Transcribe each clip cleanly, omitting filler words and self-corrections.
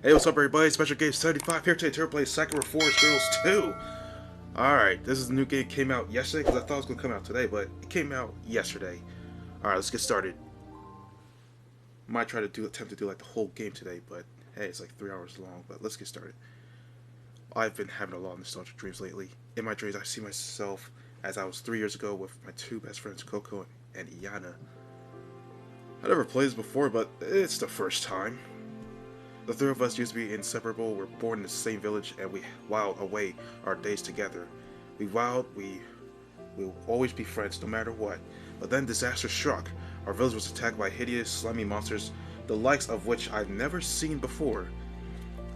Hey, what's up everybody? Special Game 75 here today to play Sakura Forest Girls 2. Alright, this is the new game. It came out yesterday because I thought it was going to come out today, but it came out yesterday. Alright, let's get started. Might try to attempt to do like the whole game today, but hey, it's like 3 hours long, but let's get started. I've been having a lot of nostalgic dreams lately. In my dreams, I see myself as I was 3 years ago with my two best friends, Coco and Iana. I never played this before, but it's the first time. The three of us used to be inseparable. We're born in the same village and we whiled away our days together. We vowed we'll always be friends no matter what. But then disaster struck. Our village was attacked by hideous, slimy monsters, the likes of which I've never seen before.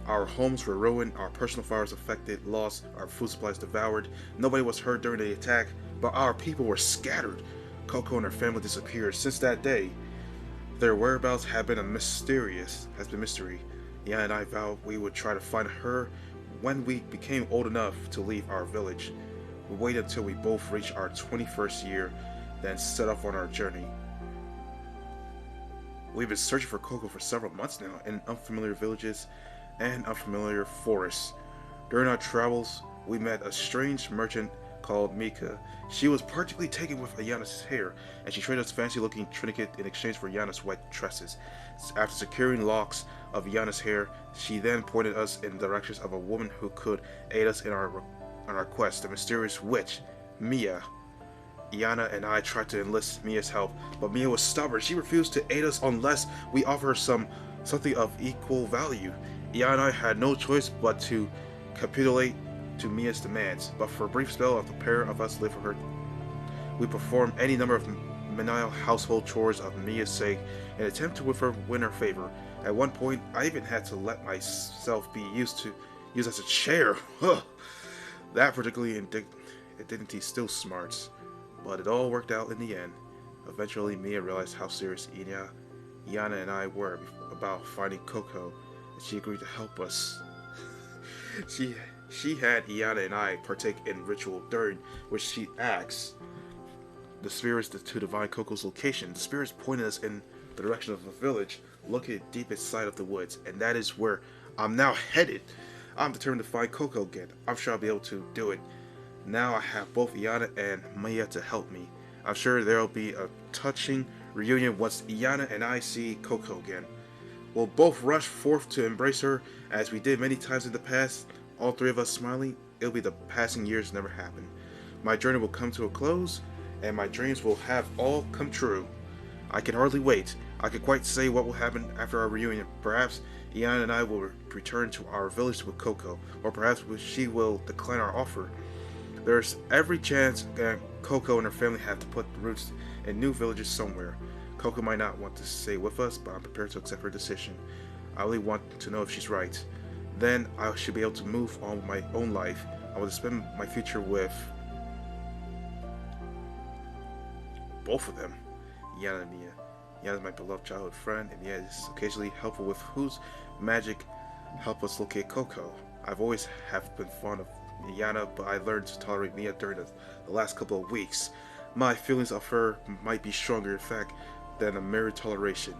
Our homes were ruined, our personal fires affected, lost, our food supplies devoured. Nobody was hurt during the attack, but our people were scattered. Coco and her family disappeared. Since that day, their whereabouts have been mystery. Yana and I vowed we would try to find her when we became old enough to leave our village. We waited until we both reached our 21st year, then set off on our journey. We've been searching for Coco for several months now in unfamiliar villages and unfamiliar forests. During our travels, we met a strange merchant called Mika. She was particularly taken with Ayana's hair, and she traded us a fancy-looking trinket in exchange for Ayana's wet tresses. After securing locks of Ayana's hair, she then pointed us in the directions of a woman who could aid us in our quest, the mysterious witch, Mia. Iana and I tried to enlist Mia's help, but Mia was stubborn. She refused to aid us unless we offer her something of equal value. Iana and I had no choice but to capitulate to Mia's demands, but for a brief spell of the pair of us lived for her. We performed any number of menial household chores of Mia's sake in an attempt to win her favor. At one point, I even had to let myself be used as a chair. That particularly indignity still smarts, but it all worked out in the end. Eventually, Mia realized how serious Iana and I were about finding Coco, and she agreed to help us. She had Iana and I partake in ritual during which she asks the spirits to divine Coco's location. The spirits pointed us in the direction of the village, located deep inside of the woods, and that is where I'm now headed. I'm determined to find Coco again. I'm sure I'll be able to do it. Now I have both Iana and Mia to help me. I'm sure there'll be a touching reunion once Iana and I see Coco again. We'll both rush forth to embrace her as we did many times in the past. All three of us smiling. It'll be the passing years never happened. My journey will come to a close, and my dreams will have all come true. I can hardly wait. I can quite say what will happen after our reunion. Perhaps Iana and I will return to our village with Coco, or perhaps she will decline our offer. There's every chance that Coco and her family have to put roots in new villages somewhere. Coco might not want to stay with us, but I'm prepared to accept her decision. I really want to know if she's right. Then I should be able to move on with my own life. I want to spend my future with both of them, Yana and Mia. Yana is my beloved childhood friend, and Mia is occasionally helpful with whose magic help us locate Coco. I've always have been fond of Yana, but I learned to tolerate Mia during the last couple of weeks. My feelings of her might be stronger, in fact, than a mere toleration.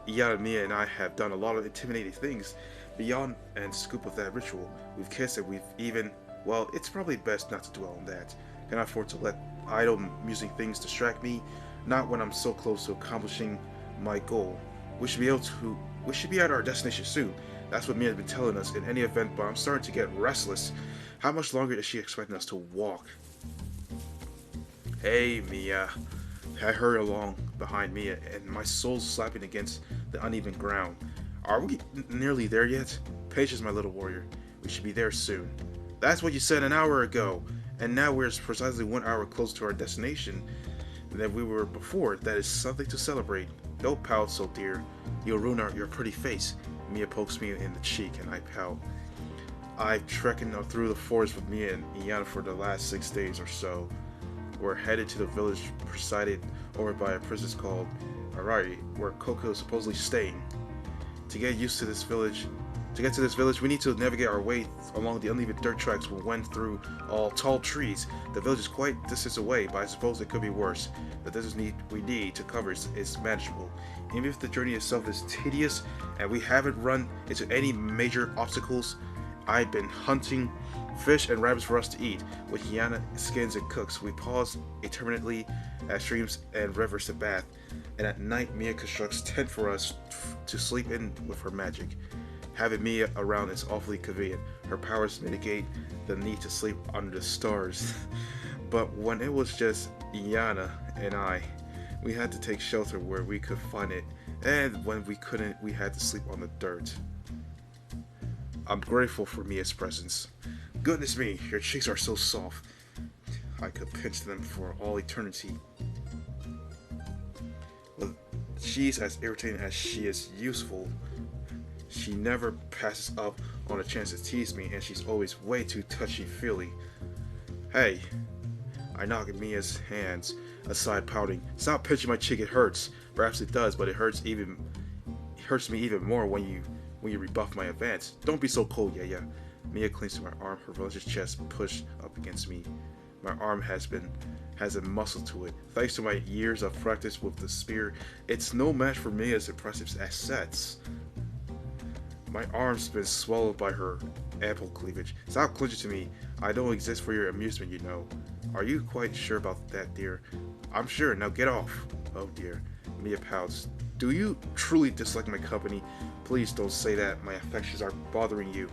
Yana, Mia, and I have done a lot of intimidating things. Beyond and scoop of that ritual, we've kissed and we've even, well, it's probably best not to dwell on that. Can I afford to let idle, amusing things distract me? Not when I'm so close to accomplishing my goal. We should be at our destination soon. That's what Mia has been telling us in any event, but I'm starting to get restless. How much longer is she expecting us to walk? Hey, Mia. I hurry along behind Mia, and my soul's slapping against the uneven ground. Are we nearly there yet? Patience, my little warrior. We should be there soon. That's what you said an hour ago, and now we're precisely 1 hour closer to our destination than we were before. That is something to celebrate. Don't pout so, dear. You'll ruin your pretty face. Mia pokes me in the cheek, and I pout. I've trekking through the forest with Mia and Iana for the last 6 days or so. We're headed to the village presided over by a princess called Arari, where Coco is supposedly staying. To get used to this village To get to this village, we need to navigate our way along the uneven dirt tracks we went through all tall trees. The village is quite distance away, but I suppose it could be worse. The distance we need to cover is manageable. Even if the journey itself is tedious and we haven't run into any major obstacles, I've been hunting fish and rabbits for us to eat. With Yana skins and cooks, we pause intermittently at streams and rivers to bath, and at night Mia constructs tent for us to sleep in with her magic. Having Mia around is awfully convenient. Her powers mitigate the need to sleep under the stars. But when it was just Yana and I, we had to take shelter where we could find it, and when we couldn't, we had to sleep on the dirt. I'm grateful for Mia's presence. Goodness me, your cheeks are so soft. I could pinch them for all eternity. Well, she's as irritating as she is useful. She never passes up on a chance to tease me, and she's always way too touchy-feely. Hey, I knock Mia's hands aside, pouting. Stop pinching my cheek, it hurts. Perhaps it does, but it hurts me even more when you rebuff my advance. Don't be so cold, yeah. Mia clings to my arm, her religious chest pushed up against me. My arm has a muscle to it. Thanks to my years of practice with the spear, it's no match for Mia's impressive assets. My arm's been swallowed by her ample cleavage. Stop clinging to me. I don't exist for your amusement, you know. Are you quite sure about that, dear? I'm sure. Now get off. Oh dear. Mia pouts. Do you truly dislike my company? Please don't say that. My affections are bothering you.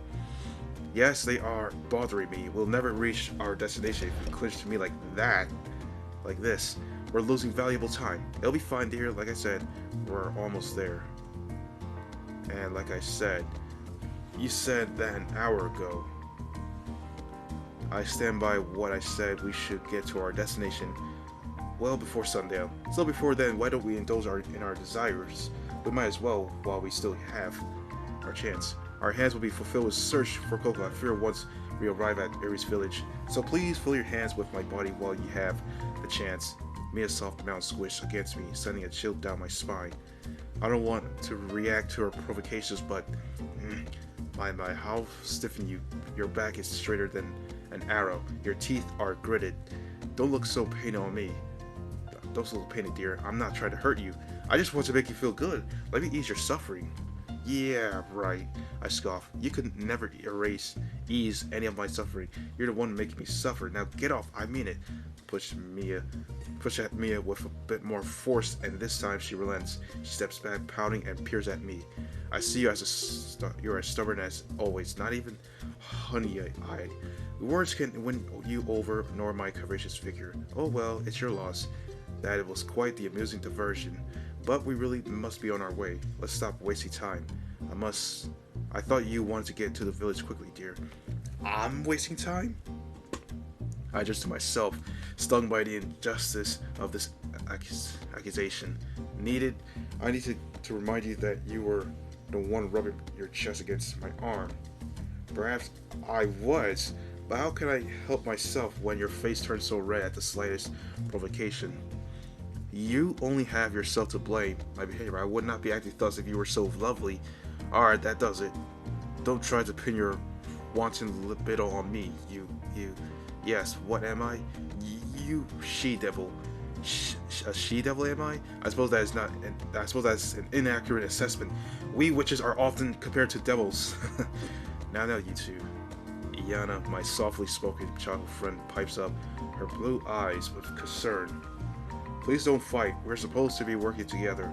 Yes, they are bothering me. We'll never reach our destination if you cling to me like that. Like this. We're losing valuable time. It'll be fine, dear. Like I said, we're almost there. And like I said, you said that an hour ago. I stand by what I said. We should get to our destination well before sundown. So before then, why don't we indulge in our desires? We might as well while we still have our chance. Our hands will be fulfilled with search for Coco. I fear once we arrive at Aries village. So please fill your hands with my body while you have the chance. Mia's soft mouth squished against me, sending a chill down my spine. I don't want to react to her provocations, but my, how stiffen you. Your back is straighter than an arrow. Your teeth are gritted. Don't look so painted on me. Don't look painted, dear. I'm not trying to hurt you. I just want to make you feel good. Let me ease your suffering. Yeah, right. I scoff. You could never ease any of my suffering. You're the one making me suffer. Now get off. I mean it. Push at Mia with a bit more force, and this time she relents. She steps back, pouting, and peers at me. I see you as you're as stubborn as always, not even honey-eyed. Words can't win you over, nor my courageous figure. Oh well, it's your loss. That it was quite the amusing diversion, but we really must be on our way. Let's stop wasting time. I thought you wanted to get to the village quickly, dear. I'm wasting time? I just to myself, stung by the injustice of this accusation. I need to remind you that you were the one rubbing your chest against my arm. Perhaps I was, but how can I help myself when your face turns so red at the slightest provocation? You only have yourself to blame. My behavior. I would not be acting thus if you were so lovely. Alright, that does it. Don't try to pin your wanton libido on me. Yes, what am I? You she-devil. A she-devil, am I? I suppose that is not. I suppose that's an inaccurate assessment. We witches are often compared to devils. Now, you two. Iana, my softly spoken childhood friend, pipes up, her blue eyes with concern. Please don't fight. We're supposed to be working together.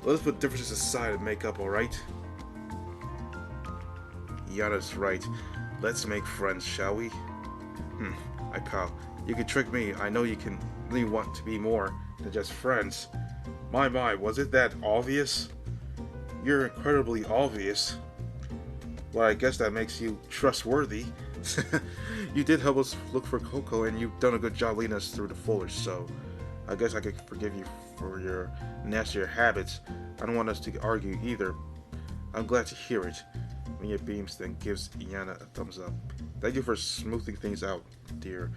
Let us put differences aside and make up, alright? Iana's right. Let's make friends, shall we? I pout. You can trick me. I know you can really want to be more than just friends. My, was it that obvious? You're incredibly obvious. Well, I guess that makes you trustworthy. You did help us look for Coco, and you've done a good job leading us through the foliage, so I guess I could forgive you for your nastier habits. I don't want us to argue either. I'm glad to hear it. Mia beams, then gives Iana a thumbs up. Thank you for smoothing things out, dear.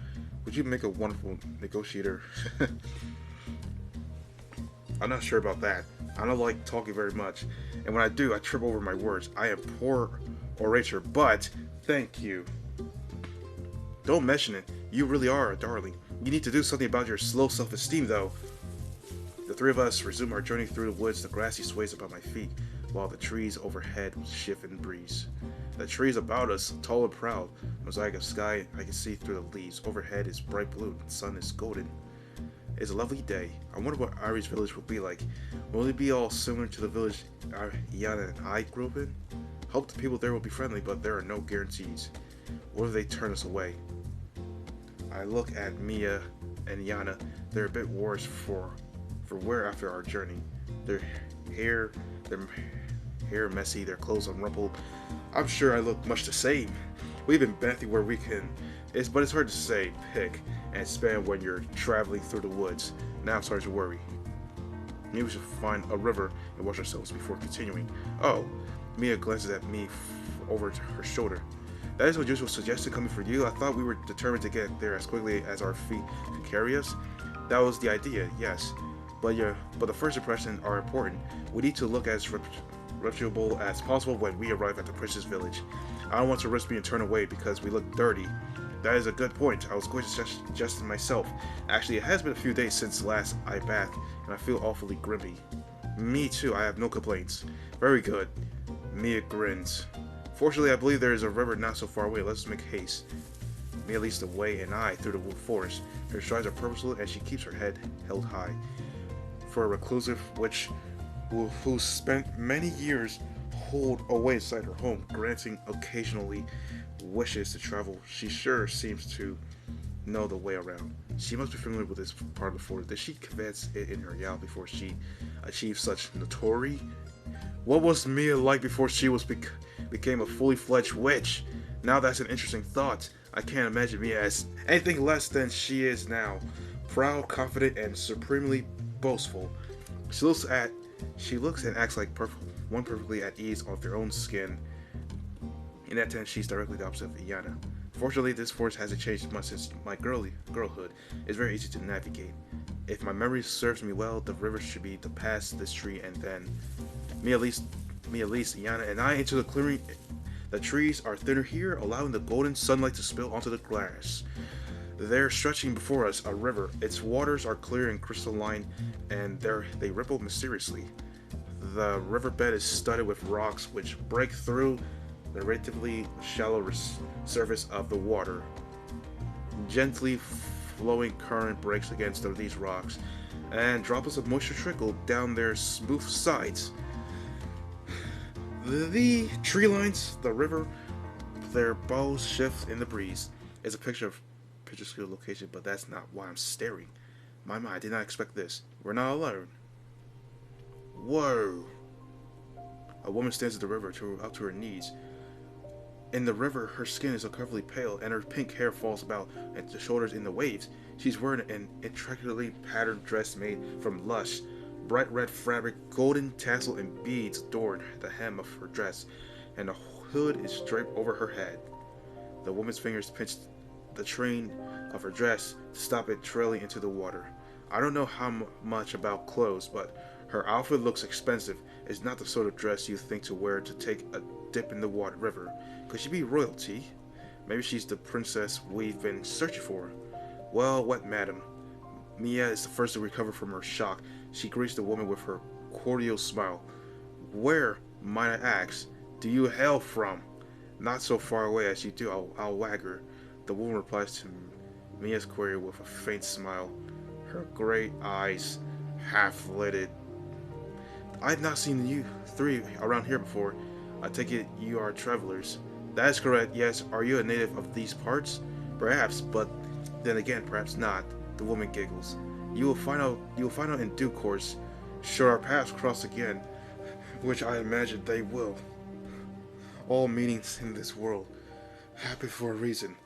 Would you make a wonderful negotiator? I'm not sure about that. I don't like talking very much, and when I do, I trip over my words. I am poor orator, but thank you. Don't mention it. You really are a darling. You need to do something about your slow self-esteem, though. The three of us resume our journey through the woods. The grassy sways about my feet, while the trees overhead shift in the breeze. The trees about us, tall and proud, mosaic of sky I can see through the leaves. Overhead is bright blue, the sun is golden. It's a lovely day. I wonder what Ari's village will be like. Will it be all similar to the village Yana and I grew up in? Hope the people there will be friendly, but there are no guarantees. What if they turn us away? I look at Mia and Yana. They're a bit worse for wear after our journey. Their hair, their hair messy, their clothes unrumpled. I'm sure I look much the same. We've been bent where we can, but it's hard to say, pick, and span when you're traveling through the woods. Now I'm starting to worry. Maybe we should find a river and wash ourselves before continuing. Oh, Mia glances at me over her shoulder. That is what usual suggestion coming for you. I thought we were determined to get there as quickly as our feet could carry us. That was the idea, yes. But the first impressions are important. We need to look as reputable as possible when we arrive at the princess village. I don't want to risk being turned away because we look dirty. That is a good point. I was going to suggest it myself. Actually, it has been a few days since last I bathed, and I feel awfully grimpy. Me too, I have no complaints. Very good. Mia grins. Fortunately, I believe there is a river not so far away. Let's make haste. Mia leads the way, and I through the forest. Her strides are purposeful, and she keeps her head held high. For a reclusive who spent many years holed away inside her home, granting occasionally wishes to travel, she sure seems to know the way around. She must be familiar with this part of the forest. Did she advance it in her Yao before she achieved such notoriety? What was Mia like before she became a fully fledged witch? Now that's an interesting thought. I can't imagine Mia as anything less than she is now. Proud, confident, and supremely boastful. She looks and acts like one perfectly at ease on their own skin. In that sense, she's directly the opposite of Iyana. Fortunately, this forest hasn't changed much since my girlhood. It's very easy to navigate. If my memory serves me well, the river should be to pass this tree and then Mia leads Iyana and I into the clearing. The trees are thinner here, allowing the golden sunlight to spill onto the grass. There, stretching before us, a river. Its waters are clear and crystalline, and they ripple mysteriously. The riverbed is studded with rocks which break through the relatively shallow surface of the water. Gently flowing current breaks against these rocks, and droplets of moisture trickle down their smooth sides. The tree lines, the river, their bows shift in the breeze. It's a picturesque location, but that's not why I'm staring. My mind, I did not expect this. We're not alone. Whoa! A woman stands at the river up to her knees. In the river, her skin is uncomfortably pale, and her pink hair falls about at the shoulders in the waves. She's wearing an intricately patterned dress made from lush, bright red fabric. Golden tassel and beads adorn the hem of her dress, and the hood is draped over her head. The woman's fingers pinch the train of her dress to stop it trailing into the water. I don't know how much about clothes, but her outfit looks expensive. It's not the sort of dress you think to wear to take a dip in the river. Could she be royalty? Maybe she's the princess we've been searching for. Well, what madam? Mia is the first to recover from her shock. She greets the woman with her cordial smile. Where, might I ask, do you hail from? Not so far away as you do, I'll wag her. The woman replies to Mia's query with a faint smile, her gray eyes half-lidded. I've not seen you three around here before. I take it you are travelers. That is correct, yes. Are you a native of these parts? Perhaps, but then again, perhaps not. The woman giggles. You will find out in due course. Should our paths cross again, which I imagine they will. All meanings in this world happen for a reason.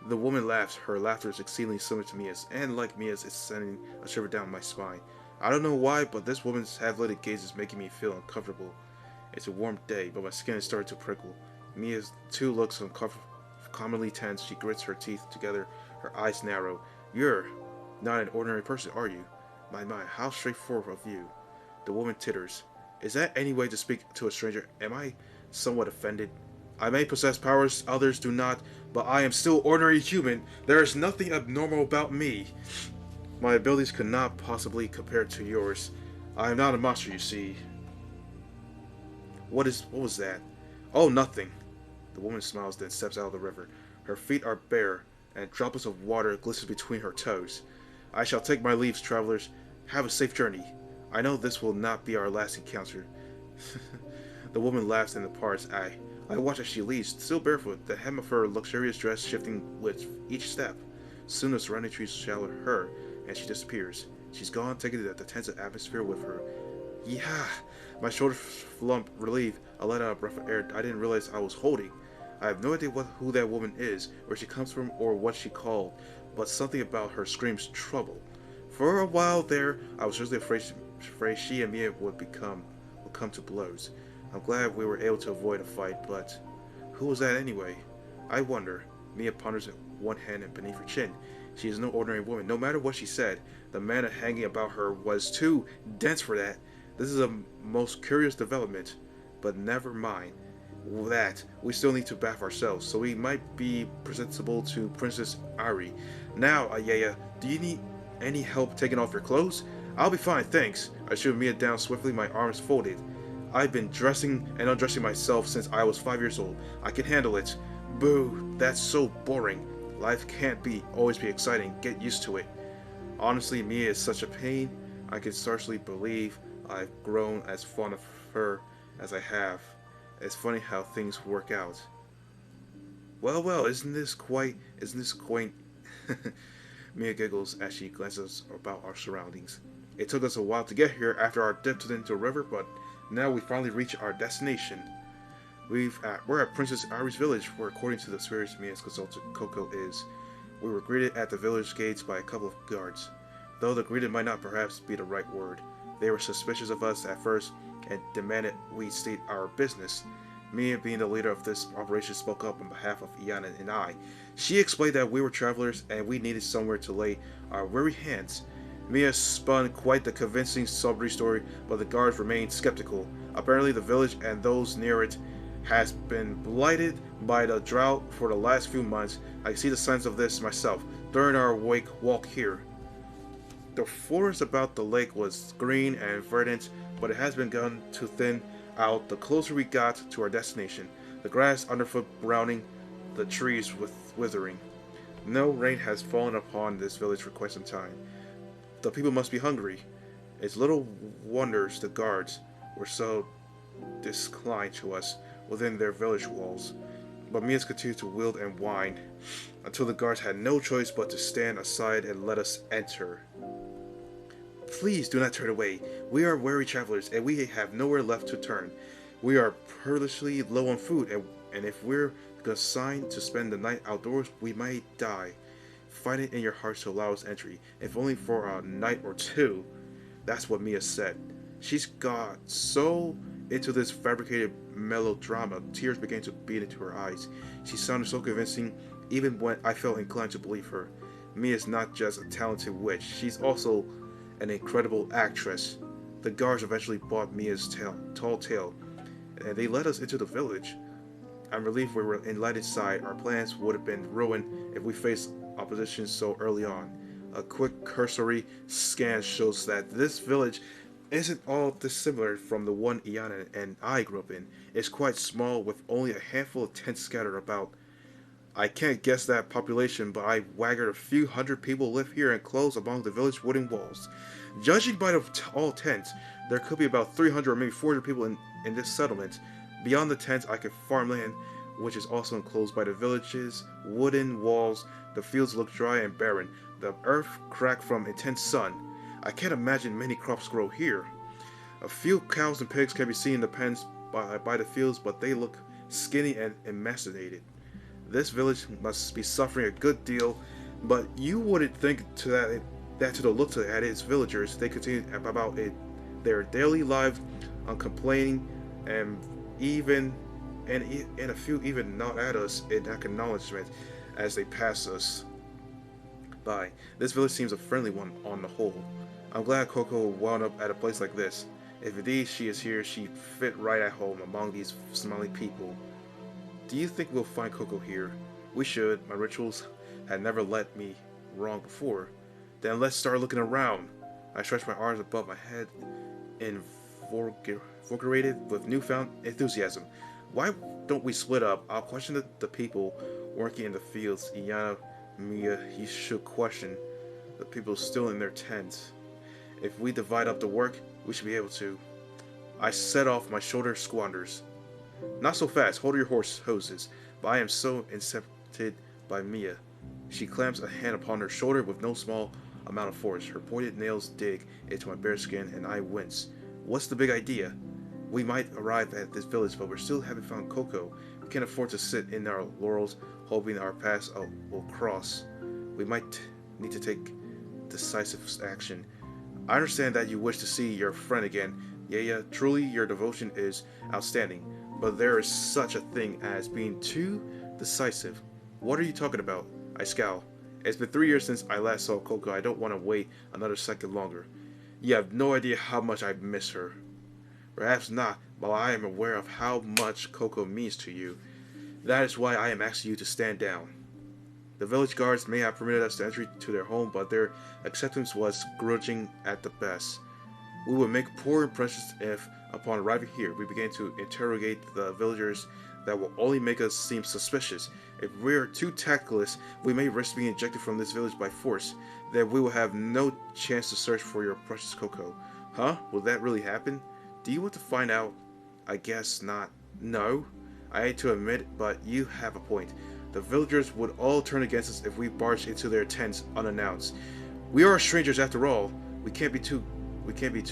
The woman laughs. Her laughter is exceedingly similar to Mia's, and like Mia's, it's sending a shiver down my spine. I don't know why, but this woman's half-lidded gaze is making me feel uncomfortable. It's a warm day, but my skin is starting to prickle. Mia's too looks uncommonly tense. She grits her teeth together, her eyes narrow. You're not an ordinary person, are you? My, how straightforward of you. The woman titters. Is that any way to speak to a stranger? Am I somewhat offended? I may possess powers others do not, but I am still ordinary human. There is nothing abnormal about me. My abilities could not possibly compare to yours. I am not a monster, you see. What was that? Oh, nothing. The woman smiles, then steps out of the river. Her feet are bare, and droplets of water glisten between her toes. I shall take my leaves, travelers. Have a safe journey. I know this will not be our last encounter. The woman laughs and departs. I watch as she leaves, still barefoot, the hem of her luxurious dress shifting with each step. Soon the surrounding trees shadow her, and she disappears. She's gone, taking the tense atmosphere with her. Yeah! My shoulders flump, relief. I let out a breath of air I didn't realize I was holding. I have no idea who that woman is, where she comes from, or what she called, but something about her screams trouble. For a while there, I was seriously afraid she and Mia would come to blows. I'm glad we were able to avoid a fight, but who was that anyway? I wonder. Mia ponders one hand beneath her chin. She is no ordinary woman. No matter what she said, the manner hanging about her was too dense for that. This is a most curious development, but never mind that. We still need to bath ourselves, so we might be presentable to Princess Ari. Now, Ayaya, do you need any help taking off your clothes? I'll be fine, thanks. I shoot Mia down swiftly, my arms folded. I've been dressing and undressing myself since I was 5 years old. I can handle it. Boo, that's so boring. Life can't always be exciting. Get used to it. Honestly, Mia is such a pain. I can scarcely believe I've grown as fond of her as I have. It's funny how things work out. Well, isn't this quaint? Mia giggles as she glances about our surroundings. It took us a while to get here after our dip into the river, but now we finally reach our destination. We're at Princess Ari's village, where, according to the spirits Mia's consultant Coco is. We were greeted at the village gates by a couple of guards. Though the greeted might not perhaps be the right word. They were suspicious of us at first and demanded we state our business. Mia, being the leader of this operation, spoke up on behalf of Iana and I. She explained that we were travelers and we needed somewhere to lay our weary hands. Mia spun quite the convincing sobriety story, but the guards remained skeptical. Apparently the village and those near it has been blighted by the drought for the last few months. I see the signs of this myself during our walk here. The forest about the lake was green and verdant, but it has begun to thin out the closer we got to our destination. The grass underfoot browning, the trees withering. No rain has fallen upon this village for quite some time. The people must be hungry. It's little wonders the guards were so disinclined to us within their village walls. But Mia's continued to wield and whine until the guards had no choice but to stand aside and let us enter. Please do not turn away. We are weary travelers, and we have nowhere left to turn. We are perilously low on food, and if we're assigned to spend the night outdoors, we might die. Find it in your hearts to allow us entry, if only for a night or two. That's what Mia said. She's got so into this fabricated melodrama, tears began to beat into her eyes. She sounded so convincing, even when I felt inclined to believe her. Mia's not just a talented witch, she's also an incredible actress. The guards eventually bought Mia's tall tale, and they led us into the village. I'm relieved we were in light inside. Our plans would have been ruined if we faced opposition so early on. A quick cursory scan shows that this village isn't all dissimilar from the one Iana and I grew up in. It's quite small, with only a handful of tents scattered about. I can't guess that population, but I waggered a few hundred people live here enclosed among the village wooden walls. Judging by all tents, there could be about 300 or maybe 400 people in this settlement. Beyond the tents, I could farmland, which is also enclosed by the village's wooden walls. The fields look dry and barren, the earth cracked from intense sun. I can't imagine many crops grow here. A few cows and pigs can be seen in the pens by the fields, but they look skinny and emaciated. This village must be suffering a good deal, but you wouldn't think that to the looks at its villagers, they continue about their daily lives, uncomplaining, and a few even nod at us in acknowledgement as they pass us by. This village seems a friendly one on the whole. I'm glad Coco wound up at a place like this. If indeed she is here, she'd fit right at home among these smiling people. Do you think we'll find Coco here? We should. My rituals had never led me wrong before. Then let's start looking around. I stretched my arms above my head, invigorated with newfound enthusiasm. Why don't we split up? I'll question the people working in the fields. Iyana, Mia, you should question the people still in their tents. If we divide up the work, we should be able to. I set off my shoulder squanders. Not so fast, hold your horse hoses, but I am so incepted by Mia. She clamps a hand upon her shoulder with no small amount of force. Her pointed nails dig into my bare skin, and I wince. What's the big idea? We might arrive at this village, but we still haven't found Coco. We can't afford to sit in our laurels, hoping our paths will cross. We might need to take decisive action. I understand that you wish to see your friend again. Yeah, truly your devotion is outstanding, but there is such a thing as being too decisive. What are you talking about? I scowl. It's been 3 years since I last saw Coco. I don't want to wait another second longer. You have no idea how much I miss her. Perhaps not, but I am aware of how much Coco means to you. That is why I am asking you to stand down. The village guards may have permitted us to entry to their home, but their acceptance was grudging at the best. We would make poor impressions if, upon arriving here, we began to interrogate the villagers. That will only make us seem suspicious. If we are too tactless, we may risk being ejected from this village by force. Then we will have no chance to search for your precious Coco. Huh? Will that really happen? Do you want to find out? I guess not. No? I hate to admit it, but you have a point. The villagers would all turn against us if we barged into their tents unannounced. We are strangers after all. We can't be too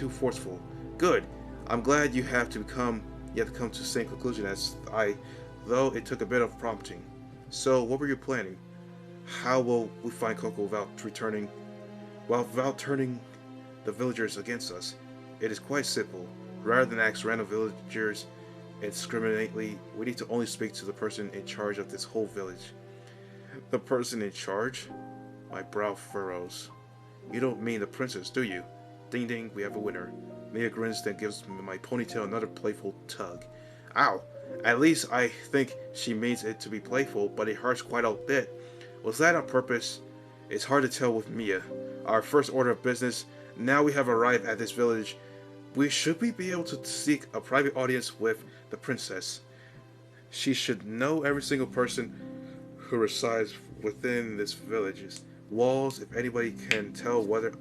forceful. Good. I'm glad you have come to the same conclusion as I, though it took a bit of prompting. So, what were you planning? How will we find Coco without turning the villagers against us? It is quite simple. Rather than ask random villagers indiscriminately, we need to only speak to the person in charge of this whole village. The person in charge? My brow furrows. You don't mean the princess, do you? Ding ding, we have a winner. Mia grins, then gives my ponytail another playful tug. Ow! At least I think she means it to be playful, but it hurts quite a bit. Was that on purpose? It's hard to tell with Mia. Our first order of business. Now we have arrived at this village. Should we be able to seek a private audience with the princess? She should know every single person who resides within this village's walls. If anybody can tell whether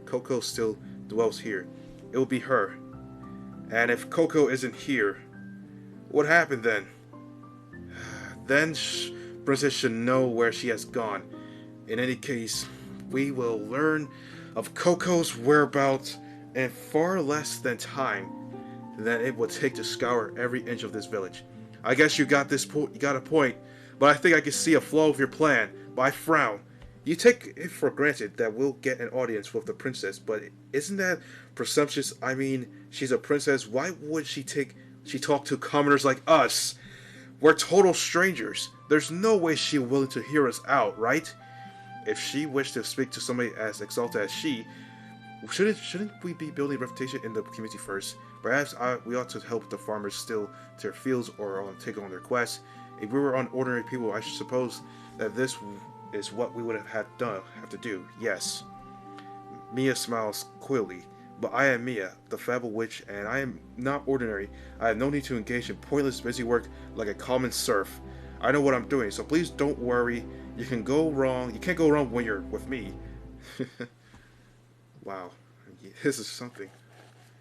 Coco still dwells here, it will be her. And if Coco isn't here, what happened then? Then Princess should know where she has gone. In any case, we will learn of Coco's whereabouts in far less than time than it would take to scour every inch of this village. I guess you got a point, but I think I can see a flaw with your plan. But I frown. You take it for granted that we'll get an audience with the princess, but isn't that presumptuous? I mean, she's a princess. Why would she talk to commoners like us? We're total strangers. There's no way she's willing to hear us out, right? If she wished to speak to somebody as exalted as she, shouldn't we be building a reputation in the community first? Perhaps we ought to help the farmers still to their fields or take on their quests. If we were on ordinary people, I should suppose that this is what we would have to do. Yes. Mia smiles coyly. But I am Mia, the fable witch, and I am not ordinary. I have no need to engage in pointless busy work like a common serf. I know what I'm doing, so please don't worry. You can't go wrong when you're with me. Wow, this is something.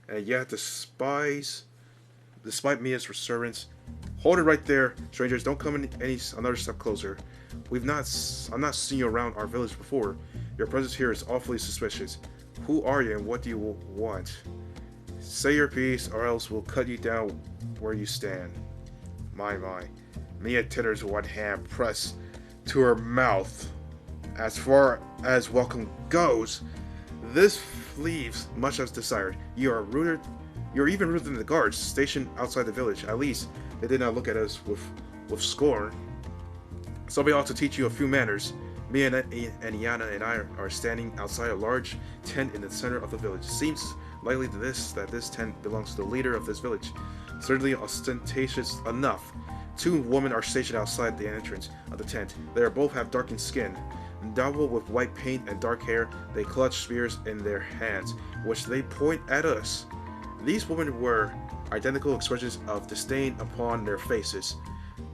And yet, despite Mia's reassurance, hold it right there, strangers. Don't come another step closer. I'm not seen you around our village before. Your presence here is awfully suspicious. Who are you and what do you want? Say your piece or else we'll cut you down where you stand. My. Mia titters, one hand pressed to her mouth. As far as welcome goes, this leaves much as desired. You're even ruder than the guards stationed outside the village. At least they did not look at us with scorn. Somebody ought to teach you a few manners. Mia and Iana and I are standing outside a large tent in the center of the village. It seems Likely that this tent belongs to the leader of this village. Certainly ostentatious enough. Two women are stationed outside the entrance of the tent. They both have darkened skin. Double with white paint and dark hair, they clutch spears in their hands, which they point at us. These women wear identical expressions of disdain upon their faces,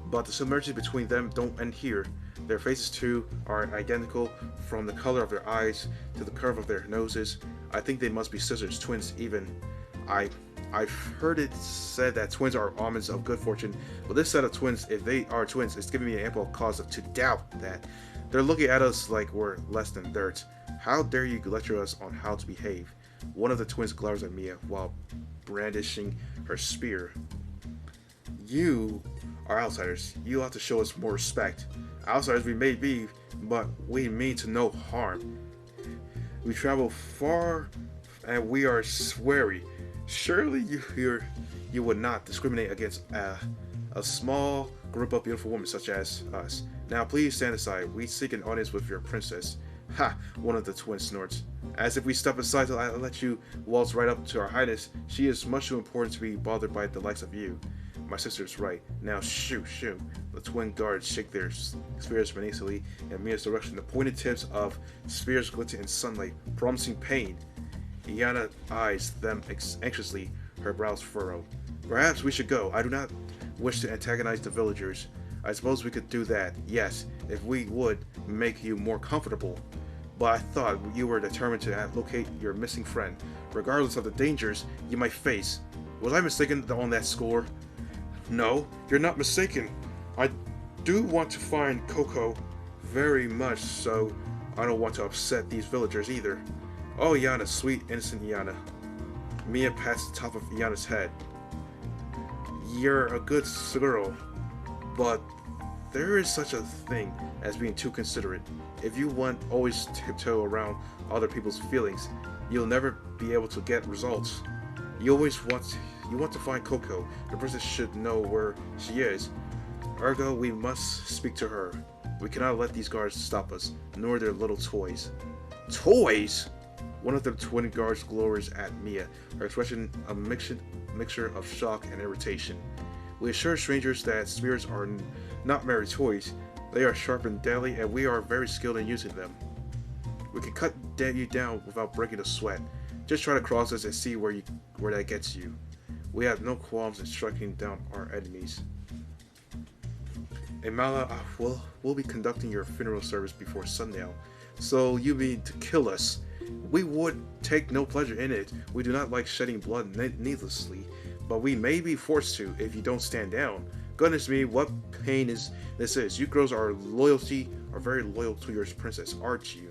but the similarities between them don't end here. Their faces too are identical, from the color of their eyes to the curve of their noses. I think they must be sisters, twins even. I've heard it said that twins are omens of good fortune, but this set of twins, if they are twins, it's giving me ample cause to doubt that. They're looking at us like we're less than dirt. How dare you lecture us on how to behave? One of the twins glowers at Mia while brandishing her spear. You are outsiders. You ought to show us more respect. Outsiders we may be, but we mean to no harm. We travel far and we are wary. Surely you would not discriminate against a small group of beautiful women such as us. Now please stand aside. We seek an audience with your princess. Ha! One of the twins snorts. As if we step aside to let you waltz right up to our highness. She is much too important to be bothered by the likes of you. My sister's right. Now shoo. The twin guards shake their spears menacingly in Mia's direction. The pointed tips of spears glisten in sunlight, promising pain. Iana eyes them anxiously, her brows furrowed. Perhaps we should go. I do not wish to antagonize the villagers. I suppose we could do that, yes, if we would make you more comfortable. But I thought you were determined to locate your missing friend, regardless of the dangers you might face. Was I mistaken on that score? No, you're not mistaken. I do want to find Coco, very much so. I don't want to upset these villagers either. Oh, Iana, sweet, innocent Iana. Mia pats the top of Iana's head. You're a good girl, but there is such a thing as being too considerate. If you want always tiptoe around other people's feelings, you'll never be able to get results. You want to find Coco. The princess should know where she is. Ergo, we must speak to her. We cannot let these guards stop us, nor their little toys. Toys? One of the twin guards glowers at Mia, her expression a mixture of shock and irritation. We assure strangers that spears are not merry toys. They are sharpened daily, and we are very skilled in using them. We can cut you down without breaking a sweat. Just try to cross us and see where that gets you. We have no qualms in striking down our enemies. Amala, we'll be conducting your funeral service before sundown. So you mean to kill us? We would take no pleasure in it. We do not like shedding blood needlessly, but we may be forced to if you don't stand down. Goodness me, what pain this is. You girls are very loyal to your princess, aren't you?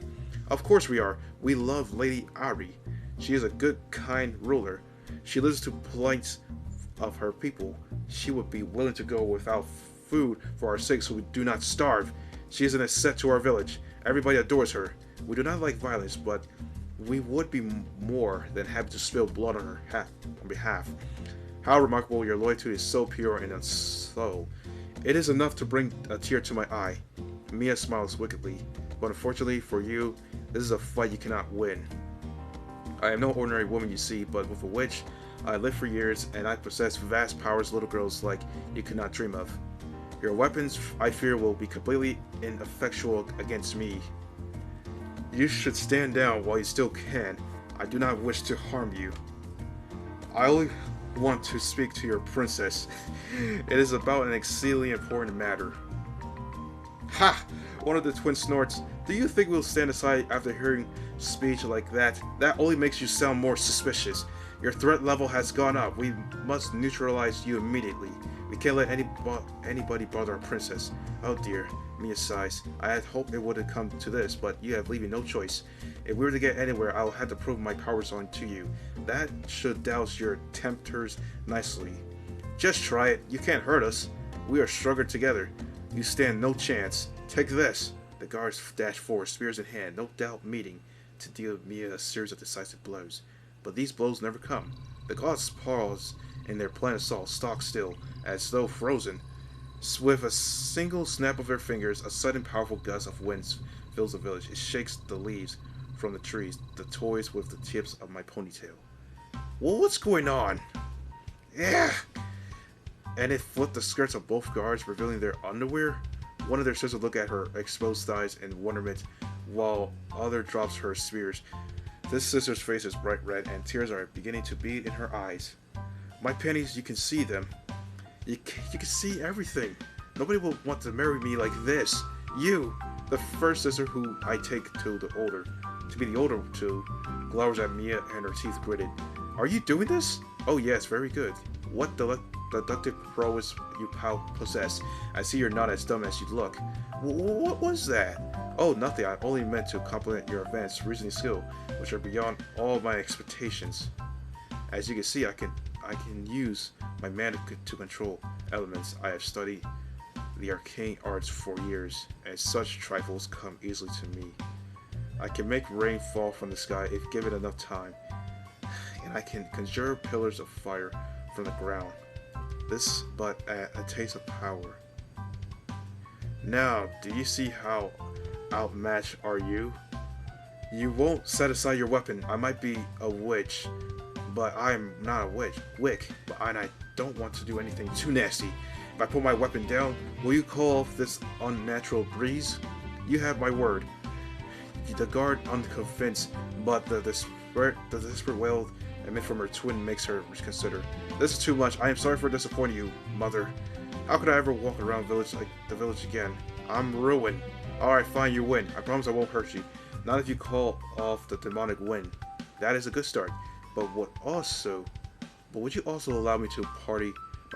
Of course we are. We love Lady Ari. She is a good, kind ruler. She listens to plights of her people. She would be willing to go without food for our sake so we do not starve. She is an asset to our village. Everybody adores her. We do not like violence, but we would be more than happy to spill blood on her behalf. How remarkable your loyalty is, so pure and so. It is enough to bring a tear to my eye. Mia smiles wickedly, but unfortunately for you, this is a fight you cannot win. I am no ordinary woman, you see, but with a witch, I lived for years, and I possess vast powers little girls like you could not dream of. Your weapons, I fear, will be completely ineffectual against me. You should stand down while you still can. I do not wish to harm you. I only want to speak to your princess. It is about an exceedingly important matter. Ha! One of the twins snorts. Do you think we'll stand aside after hearing speech like that? That only makes you sound more suspicious. Your threat level has gone up. We must neutralize you immediately. We can't let anybody bother our princess. Oh dear, Mia sighs. I had hoped it wouldn't come to this, but you have leaving no choice. If we were to get anywhere, I'll have to prove my powers on to you. That should douse your tempters nicely. Just try it. You can't hurt us. We are stronger together. You stand no chance. Take this. The guards dash forward, spears in hand, no doubt meeting to deal Mia a series of decisive blows. But these blows never come. The gods pause in their planned assault, stock still, as though frozen. With a single snap of their fingers, a sudden powerful gust of wind fills the village. It shakes the leaves from the trees, the toys with the tips of my ponytail. Well, what's going on? Yeah. And it flipped the skirts of both guards, revealing their underwear. One of their sisters look at her exposed thighs in wonderment, while other drops her spears. This sister's face is bright red, and tears are beginning to bead in her eyes. My panties, you can see them. You can see everything. Nobody will want to marry me like this. You, the first sister who I take to be the older two, glowers at Mia and her teeth gritted. Are you doing this? Oh yes, very good. What deductive prowess you possess. I see you're not as dumb as you look. What was that? Oh, nothing. I only meant to compliment your advanced reasoning skill, which are beyond all my expectations. As you can see, I can use my mana to control elements. I have studied the arcane arts for years, and such trifles come easily to me. I can make rain fall from the sky if given enough time, and I can conjure pillars of fire from the ground. This but a taste of power. Now, do you see how outmatched are you? You won't set aside your weapon. I might be a witch, but I'm not a wick, but I don't want to do anything too nasty. If I put my weapon down, will you call off this unnatural breeze? You have my word. The guard unconvinced, but the desperate wail emit from her twin makes her reconsider. This is too much. I am sorry for disappointing you, mother. How could I ever walk around the village again? I'm ruined. Alright, fine, you win. I promise I won't hurt you. Not if you call off the demonic wind. That is a good start. But would you also allow me to my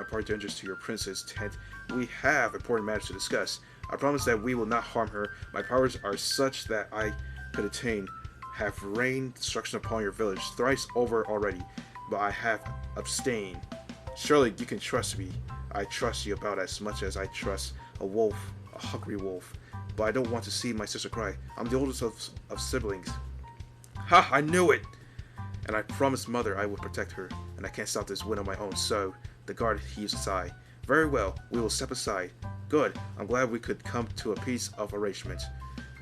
party enters to your princess tent? We have important matters to discuss. I promise that we will not harm her. My powers are such that I could have rained destruction upon your village thrice over already, but I have abstained. Surely you can trust me. I trust you about as much as I trust a wolf, a hungry wolf. But I don't want to see my sister cry. I'm the oldest of siblings. Ha! I knew it! And I promised mother I would protect her, and I can't stop this wind on my own, so the guard heaves a sigh. Very well, we will step aside. Good, I'm glad we could come to a peace of arrangement.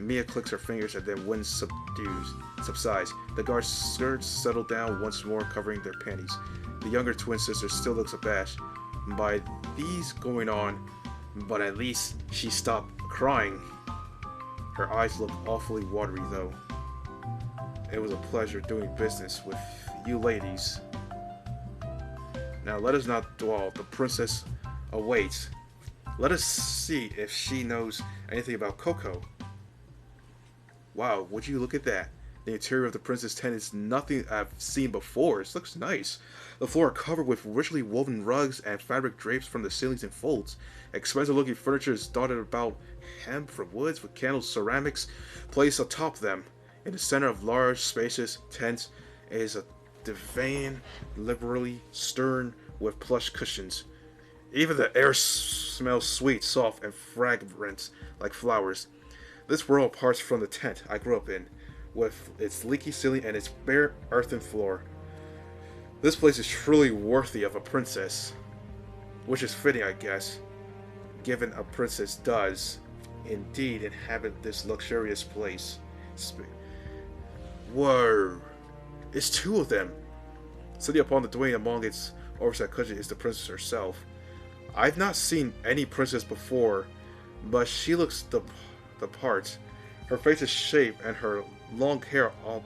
Mia clicks her fingers and then wind subsides. The guard's skirts settle down once more, covering their panties. The younger twin sister still looks abashed by these going on, but at least she stopped crying. Her eyes look awfully watery though. It was a pleasure doing business with you ladies. Now let us not dwell. The princess awaits. Let us see if she knows anything about Coco. Wow, would you look at that? The interior of the princess tent is nothing I've seen before. It looks nice. The floor covered with richly woven rugs and fabric drapes from the ceilings and folds. Expensive looking furniture is dotted about hemp from woods with candles, ceramics placed atop them. In the center of large, spacious tent is a divan, liberally stern with plush cushions. Even the air smells sweet, soft, and fragrant like flowers. This world parts from the tent I grew up in, with its leaky ceiling and its bare earthen floor. This place is truly worthy of a princess, which is fitting, I guess, given a princess does indeed inhabit this luxurious place. Whoa! It's two of them! Sitting upon the dwelling among its oversized cushion is the princess herself. I've not seen any princess before, but she looks the part. Her face is shaved and her long hair all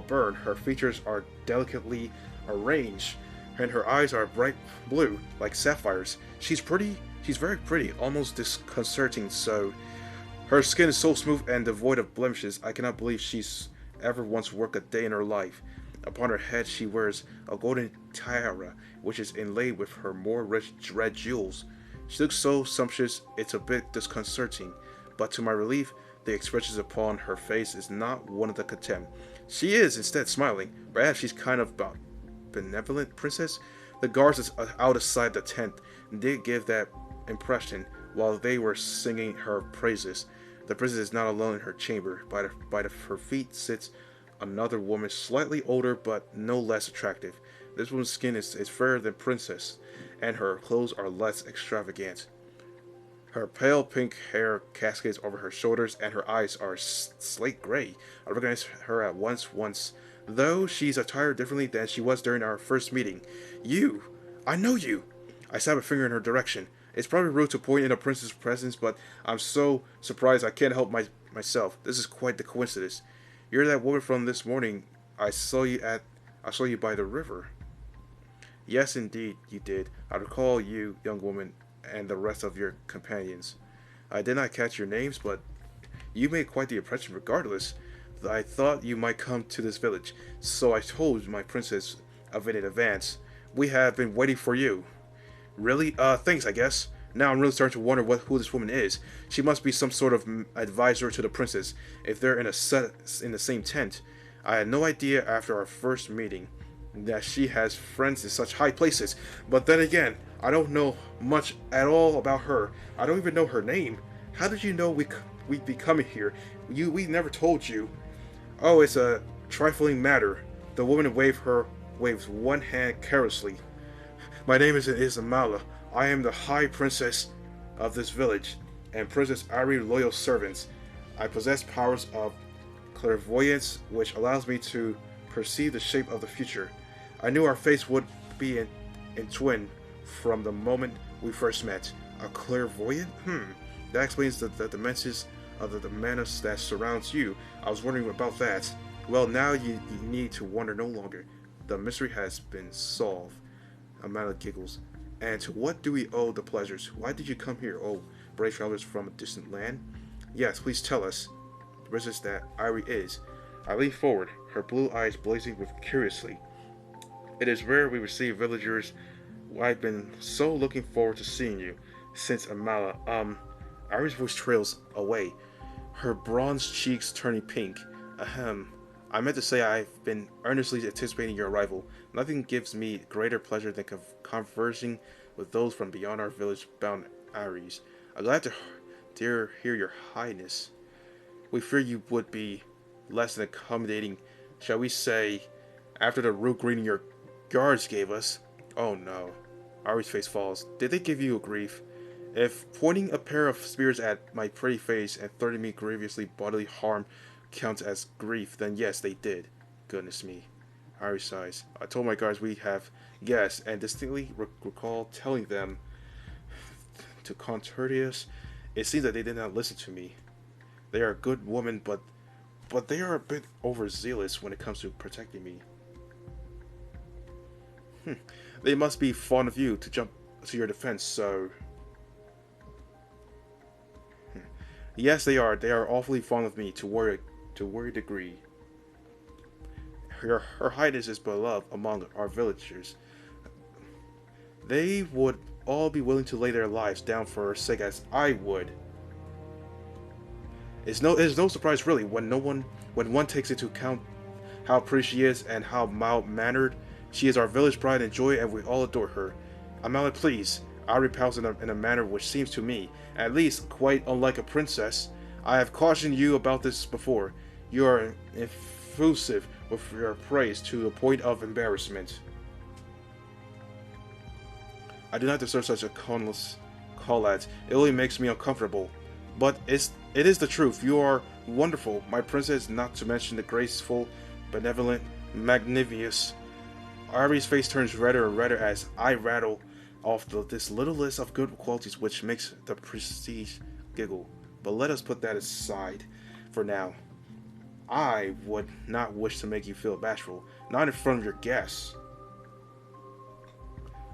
burned. Her features are delicately arranged, and her eyes are bright blue, like sapphires. She's pretty. She's very pretty, almost disconcerting so. Her skin is so smooth and devoid of blemishes, I cannot believe she's ever once worked a day in her life. Upon her head she wears a golden tiara, which is inlaid with her more rich red jewels. She looks so sumptuous it's a bit disconcerting, but to my relief, the expression upon her face is not one of the contempt. She is instead smiling. Perhaps she's kind of benevolent princess. The guards outside the tent did give that impression while they were singing her praises. The princess is not alone in her chamber. By her feet sits another woman, slightly older but no less attractive. This woman's skin is fairer than princess, and her clothes are less extravagant. Her pale pink hair cascades over her shoulders, and her eyes are slate gray. I recognize her at once, though she's attired differently than she was during our first meeting. You! I know you! I stab a finger in her direction. It's probably rude to point in a prince's presence, but I'm so surprised I can't help myself. This is quite the coincidence. You're that woman from this morning. I saw you at. I saw you by the river. Yes, indeed, you did. I recall you, young woman, and the rest of your companions. I did not catch your names, but you made quite the impression regardless. I thought you might come to this village, so I told my princess of it in advance. We have been waiting for you. Really? Thanks, I guess. Now I'm really starting to wonder who this woman is. She must be some sort of advisor to the princess, if they're in the same tent. I had no idea after our first meeting that she has friends in such high places. But then again, I don't know much at all about her. I don't even know her name. How did you know we'd be coming here? We never told you. Oh, it's a trifling matter. The woman waves one hand carelessly. My name is Isabella. I am the High Princess of this village, and Princess Ari loyal servants. I possess powers of clairvoyance, which allows me to perceive the shape of the future. I knew our fates would be in twin from the moment we first met. A clairvoyant? That explains the dimensions of the menace that surrounds you. I was wondering about that. Well, now you need to wonder no longer. The mystery has been solved. Amanda giggles. And to what do we owe the pleasures? Why did you come here, oh brave travelers from a distant land? Yes, please tell us. The princess that Irie is. I lean forward, her blue eyes blazing with curiously. It is rare we receive villagers. I've been so looking forward to seeing you since Amala. Irie's voice trails away, her bronze cheeks turning pink. Ahem. I meant to say I've been earnestly anticipating your arrival. Nothing gives me greater pleasure than conversing with those from beyond our village-bound Aries. I'm glad to hear your highness. We fear you would be less than accommodating, shall we say, after the rude greeting your guards gave us. Oh no. Ari's face falls. Did they give you a grief? If pointing a pair of spears at my pretty face and threatening me grievously bodily harm counts as grief, then yes, they did. Goodness me. Ari sighs. I told my guards we have guests, and distinctly recall telling them to courteous. It seems that they did not listen to me. They are a good woman, but they are a bit overzealous when it comes to protecting me. They must be fond of you to jump to your defense, so... Yes, they are. They are awfully fond of me to worry degree. Her highness is beloved among our villagers. They would all be willing to lay their lives down for her sake as I would. It is no surprise really when one takes into account how pretty she is and how mild-mannered. She is our village pride and joy, and we all adore her. Amala, please. I repels in a manner which seems to me, at least, quite unlike a princess. I have cautioned you about this before. You are effusive with your praise to the point of embarrassment. I do not deserve such a careless collage. It only makes me uncomfortable. But it is the truth. You are wonderful, my princess, not to mention the graceful, benevolent, magnanimous. Ari's face turns redder and redder as I rattle off this little list of good qualities which makes the prestige giggle. But let us put that aside for now. I would not wish to make you feel bashful, not in front of your guests.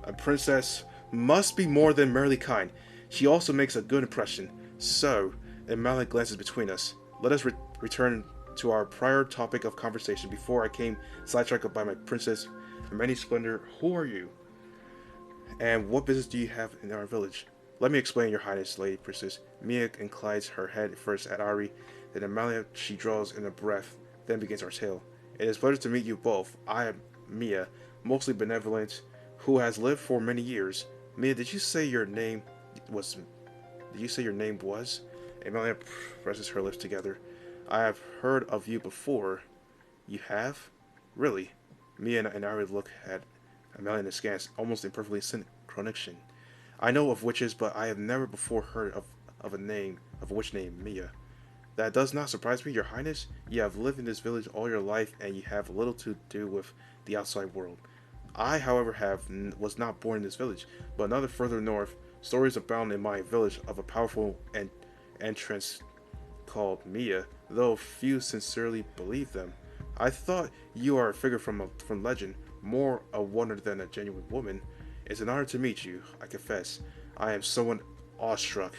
A princess must be more than merely kind. She also makes a good impression. So, Imala glances between us. Let us return to our prior topic of conversation before I came sidetracked by my princess in many splendor. Who are you? And what business do you have in our village? Let me explain, your highness, lady princess. Mia inclines her head first at Ari, then Amalia she draws in a breath, then begins our tale. It is a pleasure to meet you both. I am Mia, mostly benevolent, who has lived for many years. Mia, did you say your name was... Amalia presses her lips together. I have heard of you before. You have? Really? Mia and Ari look at Amalia askance, almost in perfectly synchronization. I know of witches, but I have never before heard of a witch named Mia. That does not surprise me, Your Highness. You have lived in this village all your life, and you have little to do with the outside world. I, however, was not born in this village, but another further north. Stories abound in my village of a powerful entrance called Mia, though few sincerely believe them. I thought you are a figure from legend, more a wonder than a genuine woman. It's an honor to meet you, I confess. I am somewhat awestruck.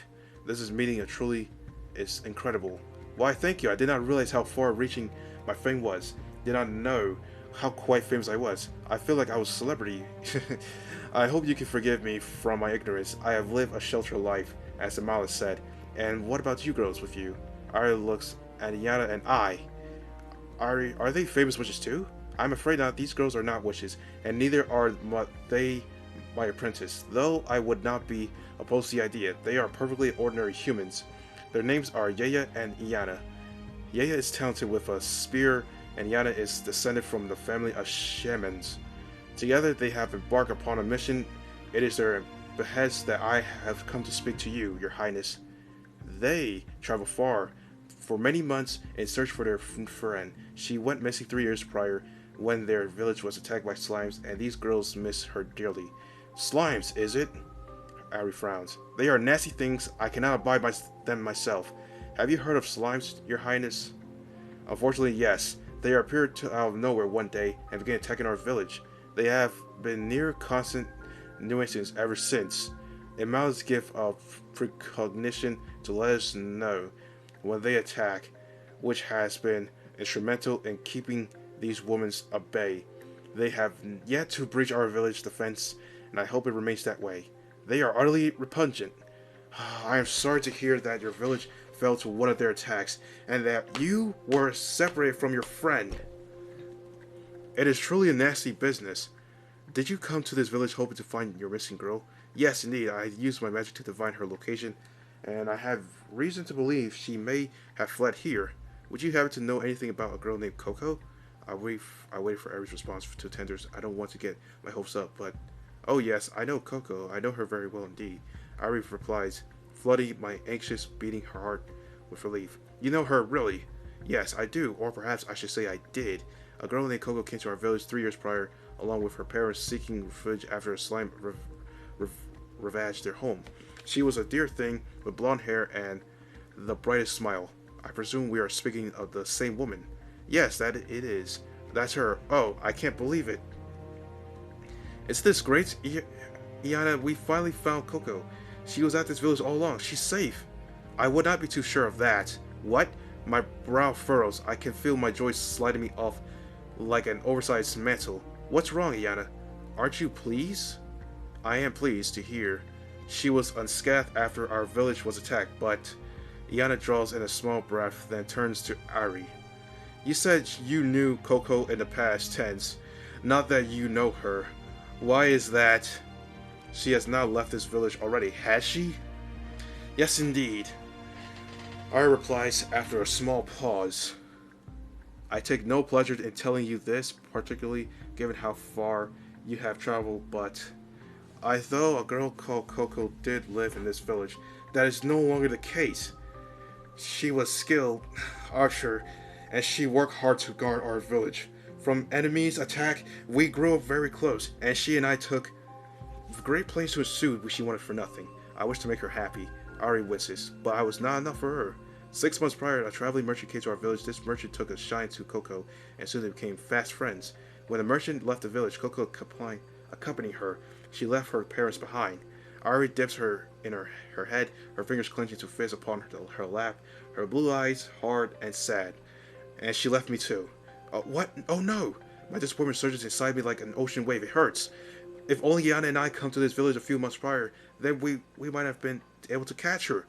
This is meeting a truly is incredible. Why, thank you. I did not realize how far-reaching my fame was. Did not know how quite famous I was. I feel like I was a celebrity. I hope you can forgive me from my ignorance. I have lived a sheltered life, as the Mala said. And what about you girls with you? Ari looks at Yana and I. Are they famous witches too? I'm afraid not. These girls are not witches, and neither are they my apprentice. Though I would not be opposed to the idea. They are perfectly ordinary humans. Their names are Yeya and Iana. Yeya is talented with a spear, and Iana is descended from the family of shamans. Together they have embarked upon a mission. It is their behest that I have come to speak to you, Your Highness. They travel far for many months in search for their friend. She went missing 3 years prior when their village was attacked by slimes, and these girls miss her dearly. Slimes, is it? Ari frowns. They are nasty things. I cannot abide by them myself. Have you heard of slimes, Your Highness? Unfortunately, yes. They appeared out of nowhere one day and began attacking our village. They have been near constant nuisance ever since. Imal's gift of precognition to let us know when they attack, which has been instrumental in keeping these women at bay. They have yet to breach our village defense, and I hope it remains that way. They are utterly repugnant. I am sorry to hear that your village fell to one of their attacks, and that you were separated from your friend. It is truly a nasty business. Did you come to this village hoping to find your missing girl? Yes, indeed. I used my magic to divine her location, and I have reason to believe she may have fled here. Would you happen to know anything about a girl named Coco? I waited for Aries' response to tenders. I don't want to get my hopes up, but... Oh yes, I know Coco. I know her very well indeed. Ari replies, flooding my anxious, beating her heart with relief. You know her, really? Yes, I do, or perhaps I should say I did. A girl named Coco came to our village 3 years prior, along with her parents seeking refuge after a slime ravaged their home. She was a dear thing with blonde hair and the brightest smile. I presume we are speaking of the same woman. Yes, that it is. That's her. Oh, I can't believe it. It's this great, Iana, we finally found Coco. She was at this village all along. She's safe. I would not be too sure of that. What? My brow furrows. I can feel my joy sliding me off like an oversized mantle. What's wrong, Iana? Aren't you pleased? I am pleased to hear. She was unscathed after our village was attacked, but... Iana draws in a small breath, then turns to Ari. You said you knew Coco in the past tense. Not that you know her. Why is that? She has now left this village already, has she? Yes, indeed. Ari replies after a small pause. I take no pleasure in telling you this, particularly given how far you have traveled, but... Although a girl called Coco did live in this village, that is no longer the case. She was skilled archer, and she worked hard to guard our village. From enemies' attack, we grew very close, and she and I took great pains to pursue what she wanted for nothing. I wish to make her happy, Ari wishes, but I was not enough for her. 6 months prior, a traveling merchant came to our village. This merchant took a shine to Coco, and soon they became fast friends. When the merchant left the village, Coco accompanied her. She left her parents behind. Ari dips her in her head, her fingers clenching to fist upon her lap, her blue eyes hard and sad. And she left me too. What? Oh no! My disappointment surges inside me like an ocean wave. It hurts. If only Yana and I come to this village a few months prior, then we might have been able to catch her.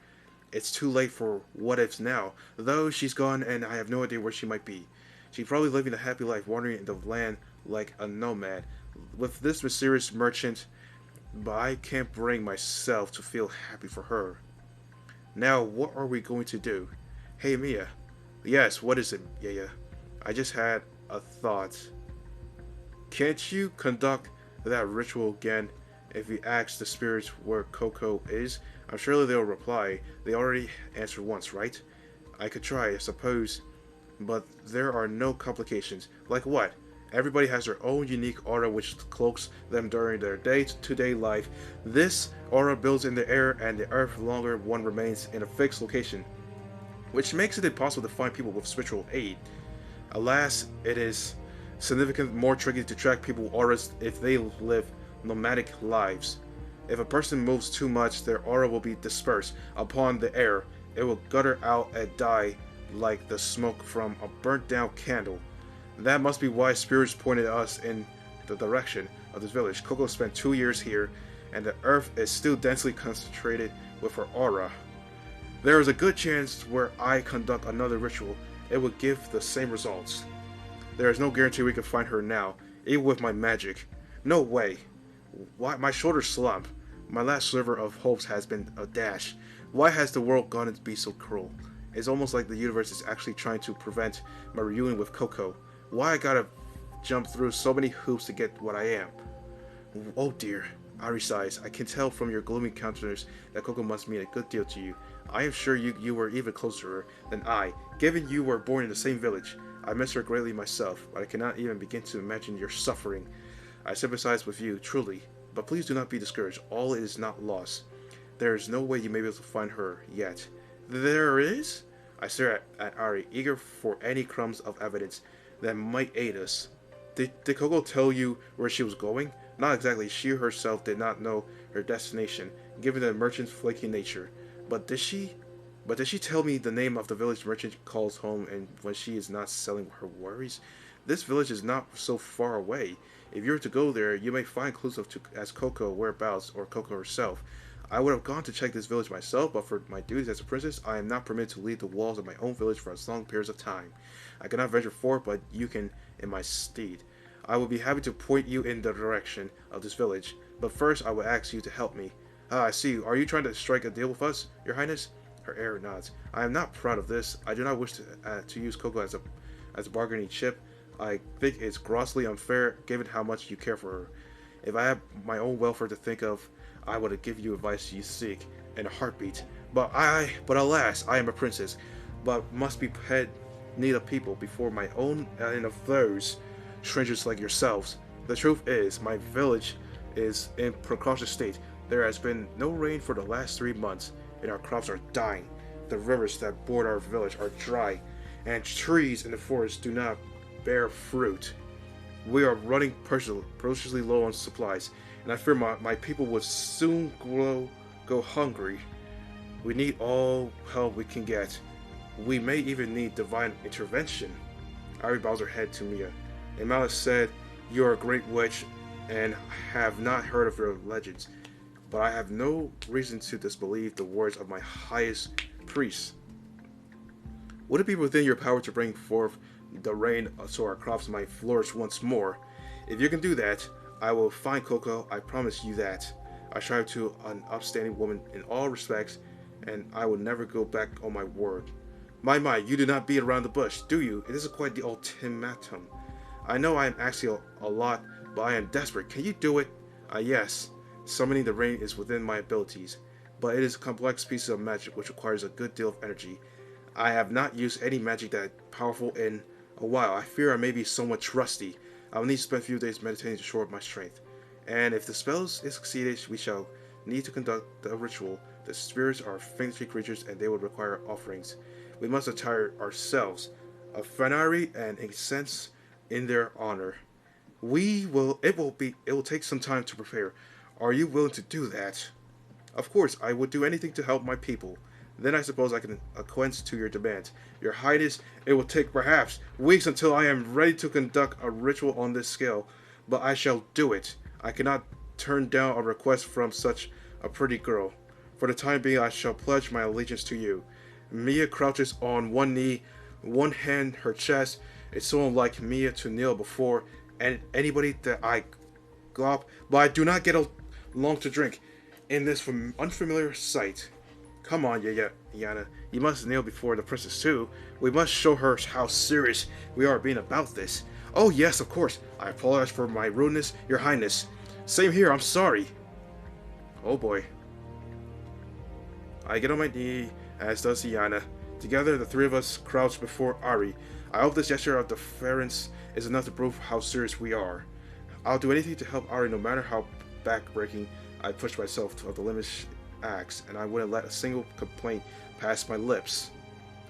It's too late for what ifs now, though she's gone and I have no idea where she might be. She's probably living a happy life wandering in the land like a nomad. With this mysterious merchant, but I can't bring myself to feel happy for her. Now, what are we going to do? Hey, Mia. Yes, what is it, Yaya? I just had a thought. Can't you conduct that ritual again If we ask the spirits where Coco is, I'm sure they'll reply. They already answered once, right? I could try, I suppose, but there are no complications. Like what? Everybody has their own unique aura which cloaks them during their day-to-day life. This aura builds in the air and the earth longer one remains in a fixed location, which makes it impossible to find people with spiritual aid. Alas, it is significantly more tricky to track people's auras if they live nomadic lives. If a person moves too much, their aura will be dispersed upon the air. It will gutter out and die like the smoke from a burnt down candle. That must be why spirits pointed us in the direction of this village. Coco spent 2 years here, and the earth is still densely concentrated with her aura. There is a good chance where I conduct another ritual, it will give the same results. There is no guarantee we can find her now, even with my magic. No way. Why my shoulders slump? My last sliver of hopes has been a dash. Why has the world gone to be so cruel? It's almost like the universe is actually trying to prevent my reunion with Coco. Why I gotta jump through so many hoops to get what I am? Oh dear. Ari sighs. I can tell from your gloomy countenance that Coco must mean a good deal to you. I am sure you were even closer to her than I, given you were born in the same village. I miss her greatly myself, but I cannot even begin to imagine your suffering. I sympathize with you, truly, but please do not be discouraged. All is not lost. There is no way you may be able to find her yet. There is? I stare at Ari, eager for any crumbs of evidence that might aid us. Did Coco tell you where she was going? Not exactly. She herself did not know her destination, given the merchant's flaky nature. But did she tell me the name of the village merchant calls home and when she is not selling her worries? This village is not so far away. If you were to go there, you may find clues to ask Coco whereabouts or Coco herself. I would have gone to check this village myself, but for my duties as a princess, I am not permitted to leave the walls of my own village for as long periods of time. I cannot venture forth, but you can in my stead. I will be happy to point you in the direction of this village, but first I will ask you to help me. Ah, I see. Are you trying to strike a deal with us, Your Highness? Her heir nods. I am not proud of this. I do not wish to use Coco as a bargaining chip. I think it's grossly unfair, given how much you care for her. If I had my own welfare to think of, I would give you advice you seek in a heartbeat. But alas, I am a princess, but must be head need of people before my own and of those strangers like yourselves. The truth is, my village is in precocious state. There has been no rain for the last 3 months, and our crops are dying. The rivers that border our village are dry, and trees in the forest do not bear fruit. We are running preciously low on supplies, and I fear my people will soon go hungry. We need all help we can get. We may even need divine intervention. Ari bows her head to Mia. Imala said, you are a great witch, and have not heard of your legends, but I have no reason to disbelieve the words of my highest priest. Would it be within your power to bring forth the rain so our crops might flourish once more? If you can do that, I will find Coco, I promise you that. I strive to an upstanding woman in all respects, and I will never go back on my word. My, you do not beat around the bush, do you? It is quite the ultimatum. I know I am asking a lot, but I am desperate. Can you do it? Yes. Summoning the rain is within my abilities, but it is a complex piece of magic which requires a good deal of energy. I have not used any magic that powerful in a while. I fear I may be somewhat rusty. I will need to spend a few days meditating to shore up my strength. And if the spell is succeeded, we shall need to conduct the ritual. The spirits are faintly creatures and they will require offerings. We must attire ourselves, a fanari and incense in their honor. It will take some time to prepare. Are you willing to do that? Of course, I would do anything to help my people. Then I suppose I can acquiesce to your demands. Your Highness, it will take perhaps weeks until I am ready to conduct a ritual on this scale, but I shall do it. I cannot turn down a request from such a pretty girl. For the time being, I shall pledge my allegiance to you. Mia crouches on one knee, one hand her chest. It's so unlike Mia to kneel before and anybody that I glop, but I do not get along to drink in this unfamiliar sight. Come on, Yana. You must kneel before the princess too. We must show her how serious we are being about this. Oh yes, of course. I apologize for my rudeness, Your Highness. Same here, I'm sorry. Oh boy. I get on my knee, as does Iana. Together, the three of us crouch before Ari. I hope this gesture of deference is enough to prove how serious we are. I'll do anything to help Ari, no matter how backbreaking I push myself to the limits acts, and I wouldn't let a single complaint pass my lips.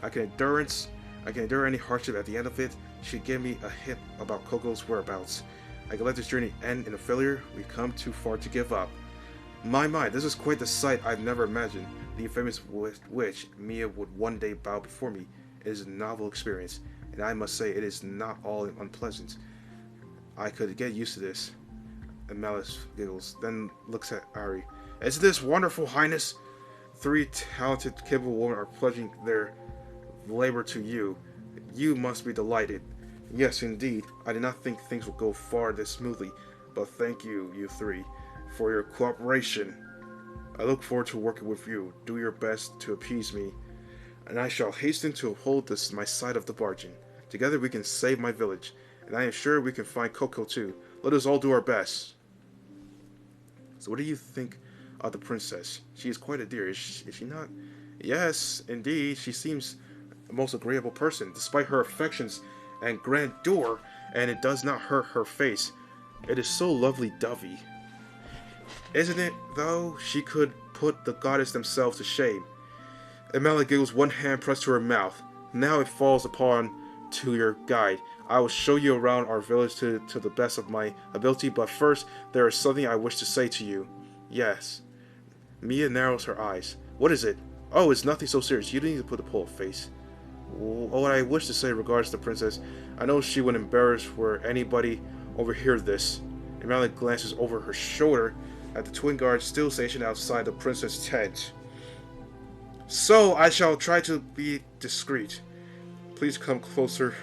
I can endure any hardship. At the end of it, she'd give me a hint about Coco's whereabouts. I can let this journey end in a failure. We've come too far to give up. My, this is quite the sight I've never imagined. The infamous witch, Mia, would one day bow before me. It is a novel experience, and I must say it is not all unpleasant. I could get used to this. And Malice giggles, then looks at Ari. Is this wonderful, Highness? 3 talented, capable women are pledging their labor to you. You must be delighted. Yes, indeed. I did not think things would go far this smoothly, but thank you, you 3, for your cooperation. I look forward to working with you. Do your best to appease me, and I shall hasten to uphold my side of the bargain. Together we can save my village, and I am sure we can find Coco too. Let us all do our best. So what do you think of the princess? She is quite a dear, is she not? Yes, indeed. She seems a most agreeable person, despite her affections and grandeur, and it does not hurt her face. It is so lovely-dovey. Isn't it, though? She could put the goddess themselves to shame. Amala giggles, one hand pressed to her mouth. Now it falls upon to your guide. I will show you around our village to the best of my ability, but first, there is something I wish to say to you. Yes. Mia narrows her eyes. What is it? Oh, it's nothing so serious. You don't need to put a pole face. What I wish to say regards the princess, I know she would embarrass were anybody overhear this. Amala glances over her shoulder at the twin guards still stationed outside the princess' tent. So, I shall try to be discreet. Please come closer,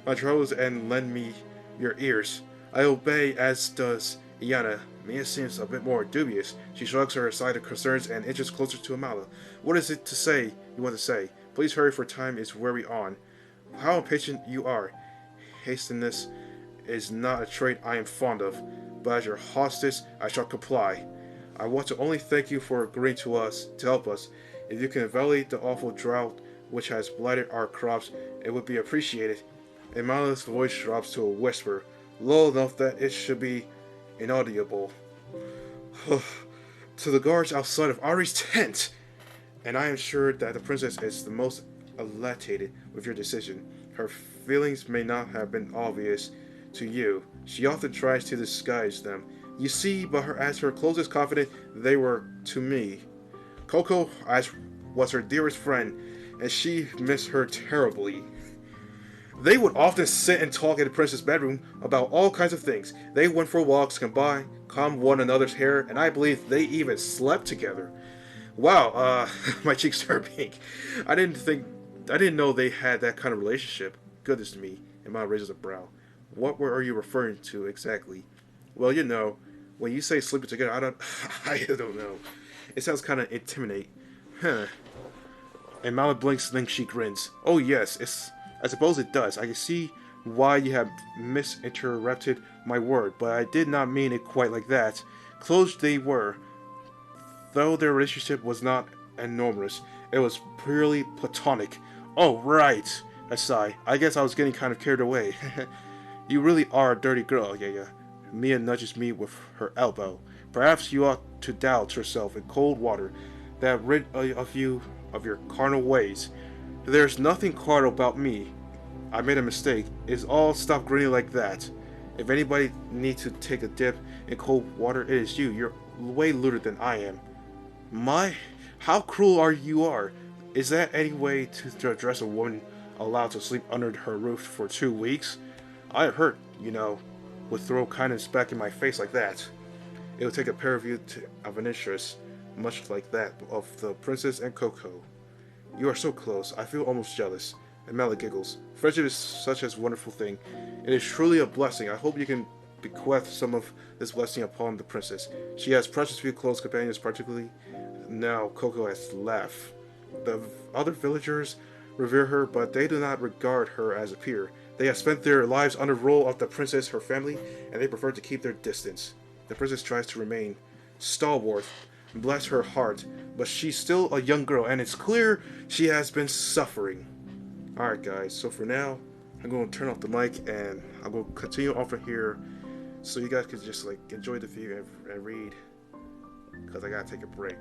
my troubles, and lend me your ears. I obey, as does Iana. Mia seems a bit more dubious. She shrugs her aside her concerns and inches closer to Amala. What is it you want to say? Please hurry, for time is weary on. How impatient you are. Hastiness is not a trait I am fond of, but as your hostess, I shall comply. I want to only thank you for agreeing to help us. If you can alleviate the awful drought which has blighted our crops, it would be appreciated. Amala's voice drops to a whisper, low enough that it should be inaudible. To the guards outside of Ari's tent! And I am sure that the princess is the most elated with your decision. Her feelings may not have been obvious to you. She often tries to disguise them. You see, but as her closest confidant, they were to me. Coco was her dearest friend, and she missed her terribly. They would often sit and talk in the princess' bedroom about all kinds of things. They went for walks, comb one another's hair, and I believe they even slept together. Wow, my cheeks are pink. I didn't know they had that kind of relationship. Goodness me. Emma raises a brow. What are you referring to exactly? Well, you know, when you say sleeping together, I don't know. It sounds kind of intimidating. Huh. And Mama blinks, then she grins. Oh yes, I suppose it does. I can see why you have misinterpreted my word, but I did not mean it quite like that. Close they were, though their relationship was not enormous. It was purely platonic. Oh, right. I sigh. I guess I was getting kind of carried away. You really are a dirty girl, yeah. Mia nudges me with her elbow. Perhaps you ought to douse yourself in cold water that rid of you of your carnal ways. There's nothing carnal about me. I made a mistake. It's all stop grinning like that. If anybody needs to take a dip in cold water, it is you. You're way lewder than I am. How cruel you are. Is that any way to address a woman allowed to sleep under her roof for 2 weeks? I hurt, would throw kindness back in my face like that. It would take a pair of you of an interest, much like that of the princess and Coco. You are so close, I feel almost jealous. And Mela giggles. Friendship is such a wonderful thing. It is truly a blessing. I hope you can bequeath some of this blessing upon the princess. She has precious few close companions, particularly now Coco has left. The other villagers revere her, but they do not regard her as a peer. They have spent their lives under rule of the princess, her family, and they prefer to keep their distance. The princess tries to remain stalwart, Bless her heart, but she's still a young girl, and it's clear she has been suffering. Alright, guys, so for now, I'm going to turn off the mic and I'm going to continue off of here so you guys can just like enjoy the video and read because I got to take a break.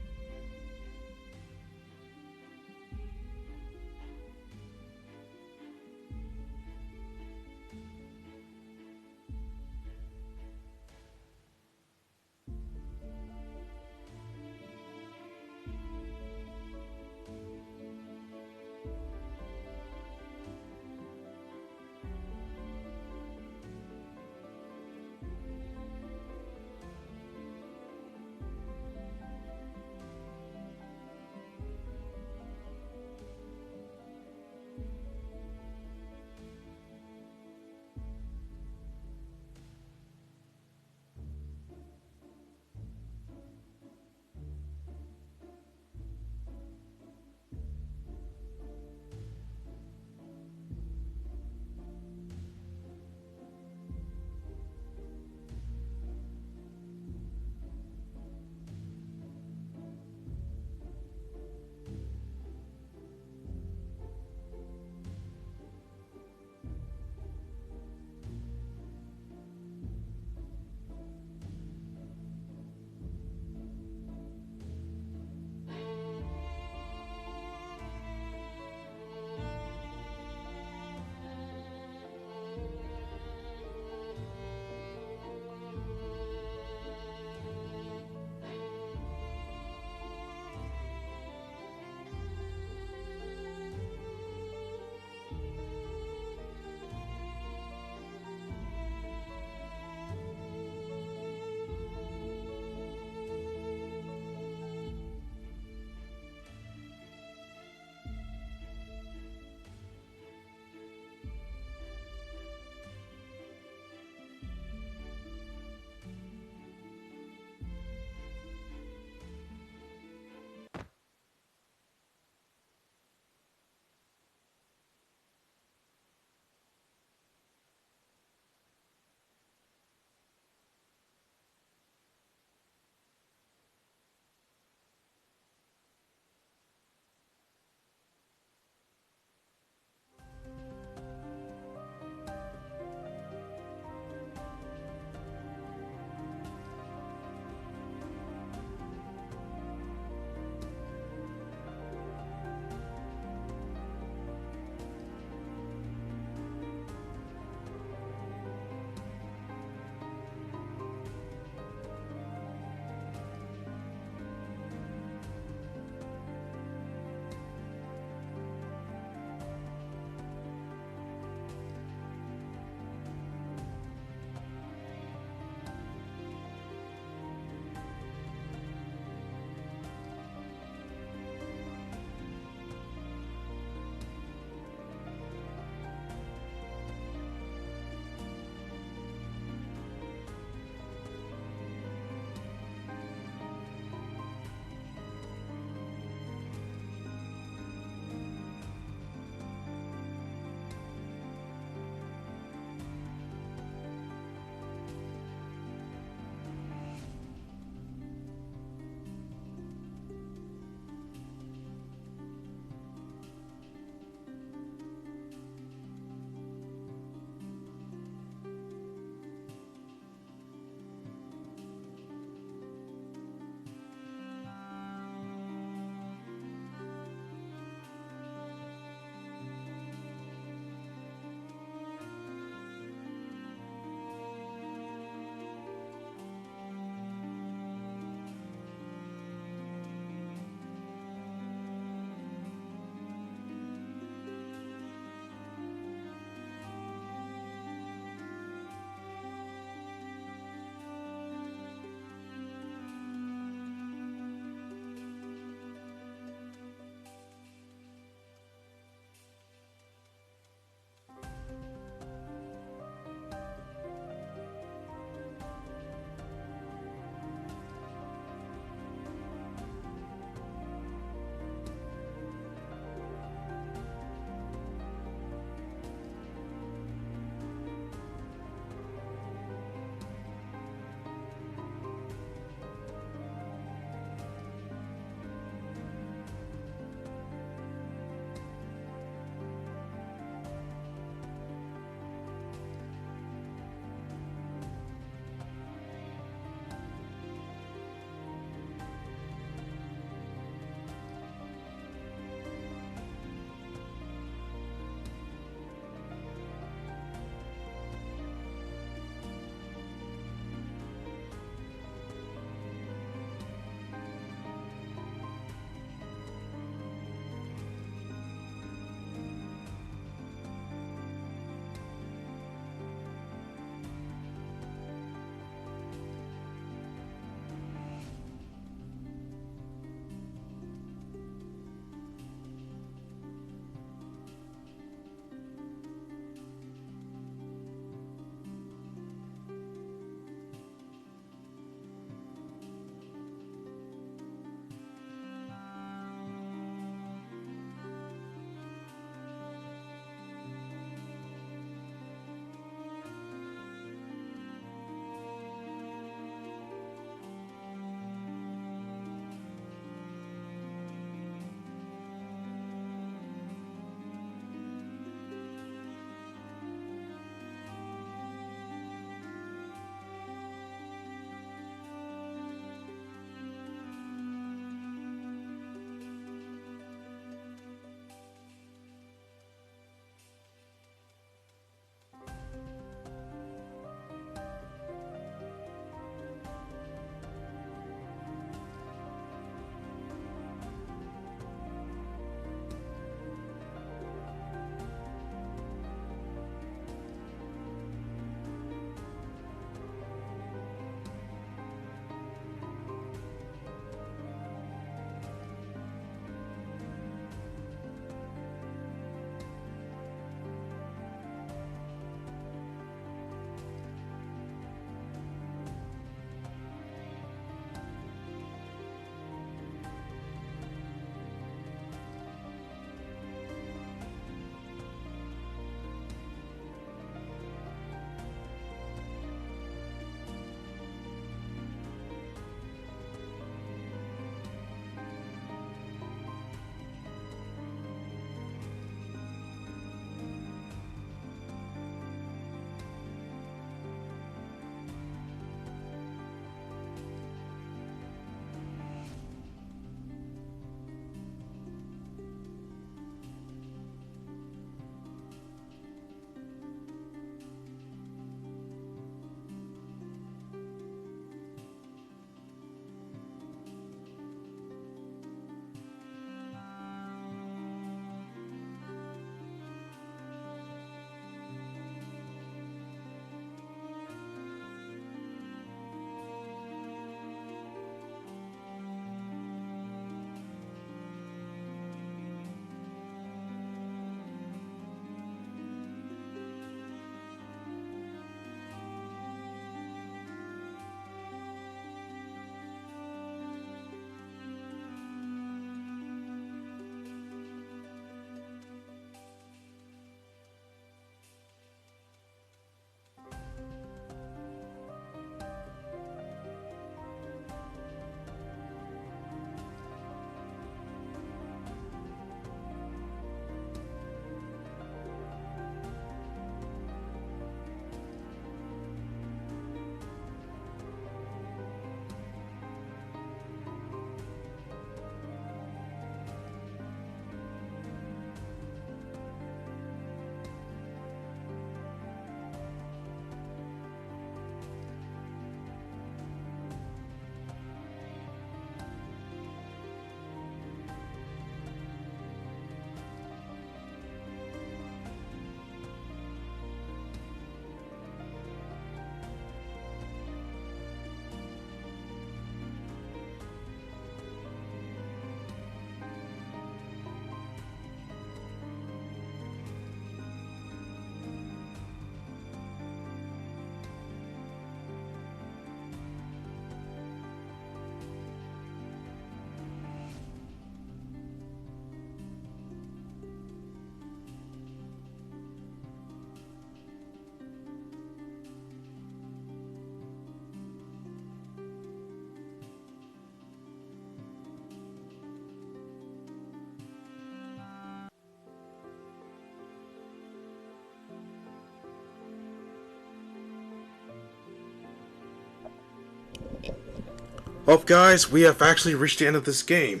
Well, guys, we have actually reached the end of this game.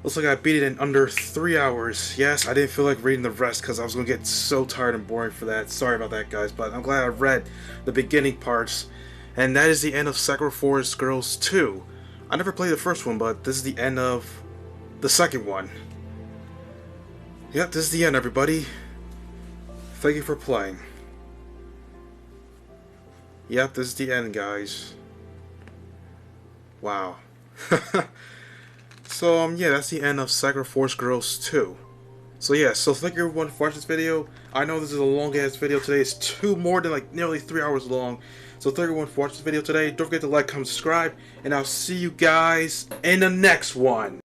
Looks like I beat it in under 3 hours. Yes, I didn't feel like reading the rest because I was going to get so tired and boring for that. Sorry about that, guys, but I'm glad I read the beginning parts. And that is the end of Sakura Forest Girls 2. I never played the first one, but this is the end of the second one. Yep, this is the end, everybody. Thank you for playing. Yep, this is the end, guys. Wow. So, yeah, that's the end of Sakura Force Girls 2. So, yeah, so thank you everyone for watching this video. I know this is a long-ass video today. It's more than, like, nearly 3 hours long. So, thank you everyone for watching this video today. Don't forget to like, comment, subscribe, and I'll see you guys in the next one.